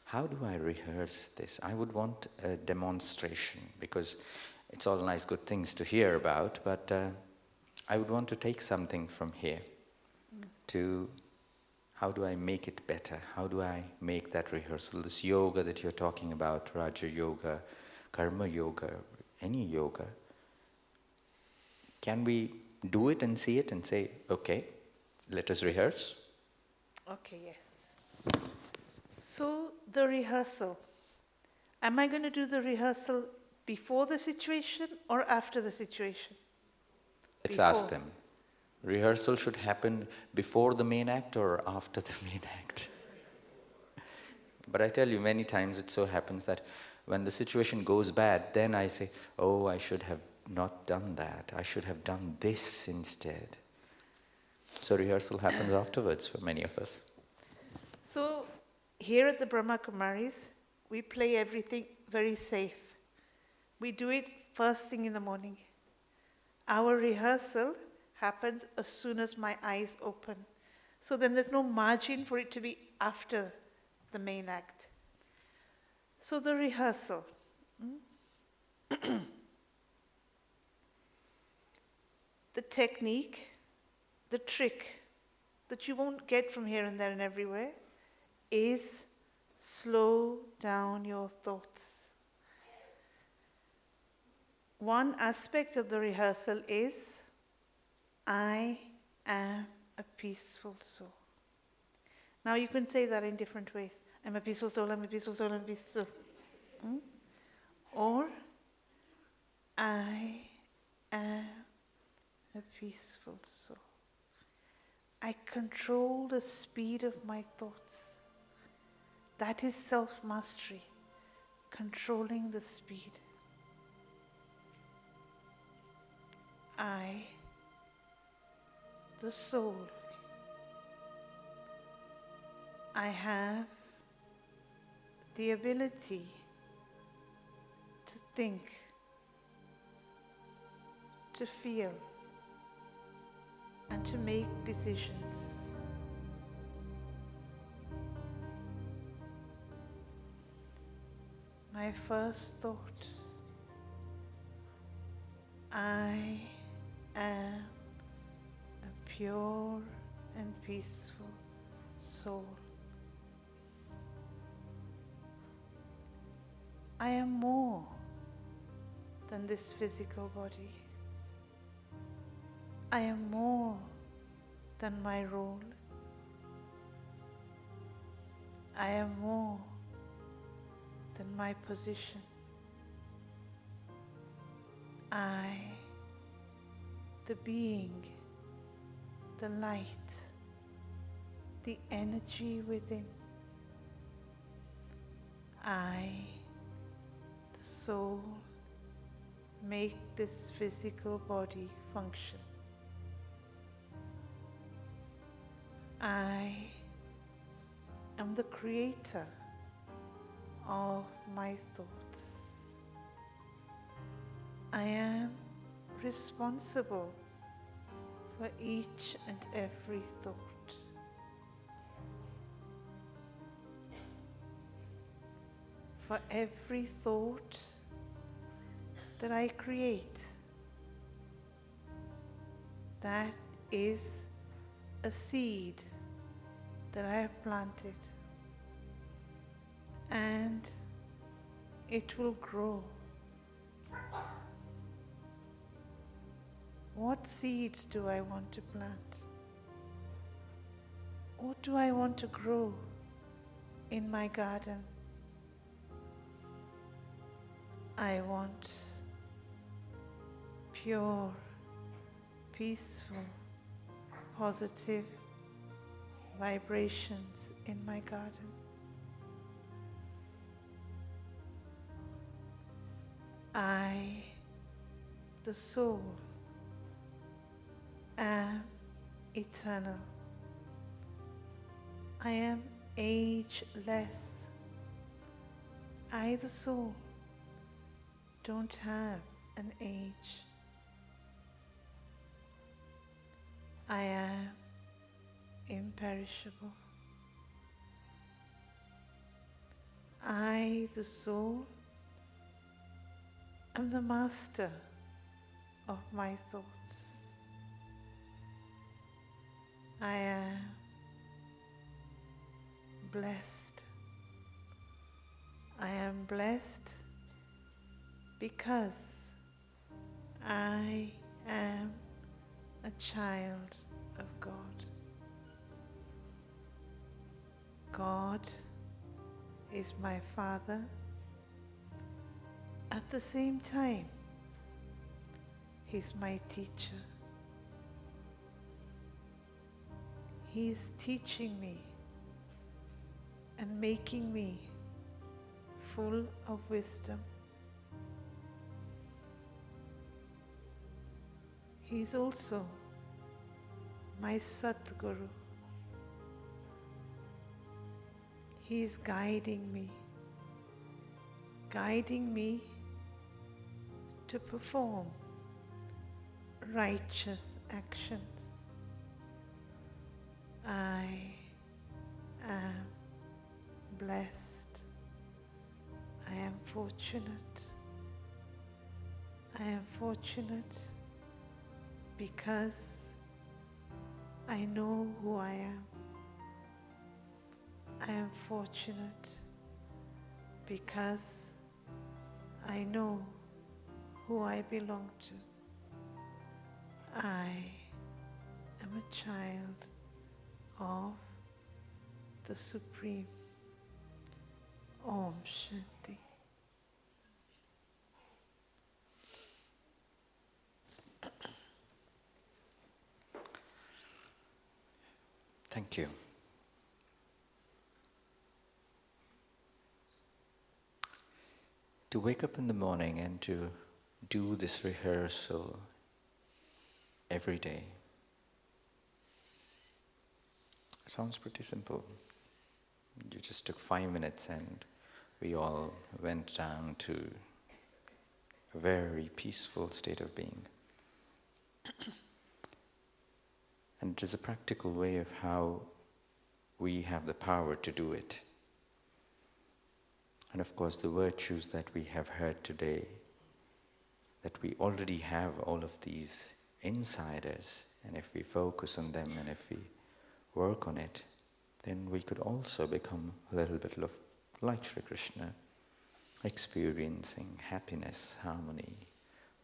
how do I rehearse this? I would want a demonstration, because it's all nice, good things to hear about, but I would want to take something from here to how do I make it better? How do I make that rehearsal? This yoga that you're talking about, Raja Yoga, Karma Yoga, any yoga, can we do it and see it and say, okay, let us rehearse? Okay, yes. So the rehearsal. Am I going to do the rehearsal before the situation or after the situation? Let's Before. ask them. Rehearsal should happen before the main act or after the main act? But I tell you, many times it so happens that when the situation goes bad, then I say, oh, I should have not done that. I should have done this instead. So rehearsal happens afterwards for many of us. So here at the Brahma Kumaris, we play everything very safe. We do it first thing in the morning. Our rehearsal happens as soon as my eyes open. So then there's no margin for it to be after the main act. So the rehearsal. The technique, the trick that you won't get from here and there and everywhere is slow down your thoughts. One aspect of the rehearsal is I am a peaceful soul. Now you can say that in different ways. I'm a peaceful soul, I'm a peaceful soul, I'm a peaceful soul. Or I am a peaceful soul. I control the speed of my thoughts. That is self-mastery, controlling the speed. I, the soul, I have the ability to think, to feel, and to make decisions. My first thought, I am a pure and peaceful soul. I am more than this physical body. I am more than my role. I am more than my position. I, the being, the light, the energy within. I, the soul, make this physical body function. I am the creator of my thoughts. I am responsible for each and every thought. For every thought that I create, that is a seed that I have planted, and it will grow. What seeds do I want to plant? What do I want to grow in my garden? I want pure, peaceful, positive vibrations in my garden. I, the soul, am eternal. I am ageless. I, the soul, don't have an age. I am imperishable. I, the soul, am the master of my thoughts. I am blessed. I am blessed because I am a child of God. God is my Father. At the same time, He's my teacher. He is teaching me and making me full of wisdom. He is also my Satguru. He is guiding me to perform righteous actions. I am blessed. I am fortunate. I am fortunate because I know who I am. I am fortunate because I know who I belong to. I am a child of the Supreme. Om Shanti. Thank you. To wake up in the morning and to do this rehearsal every day sounds pretty simple. You just took 5 minutes and we all went down to a very peaceful state of being. And it is a practical way of how we have the power to do it. And of course, the virtues that we have heard today, that we already have all of these inside us, and if we focus on them and if we work on it, then we could also become a little bit like Shri Krishna, experiencing happiness, harmony,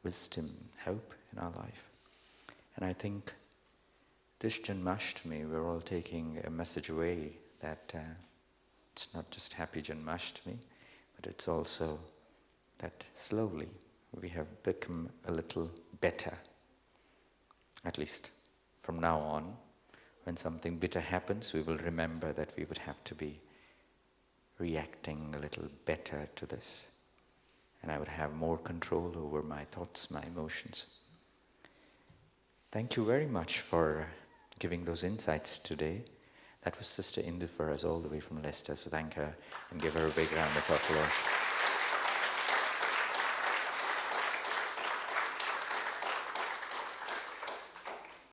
wisdom, hope in our life. And I think this Janmashtami, we're all taking a message away that it's not just happy Janmashtami, but it's also that slowly we have become a little better. At least from now on, when something bitter happens, we will remember that we would have to be reacting a little better to this. And I would have more control over my thoughts, my emotions. Thank you very much for giving those insights today. That was Sister Indu for us all the way from Leicester, so thank her and give her a big round of applause.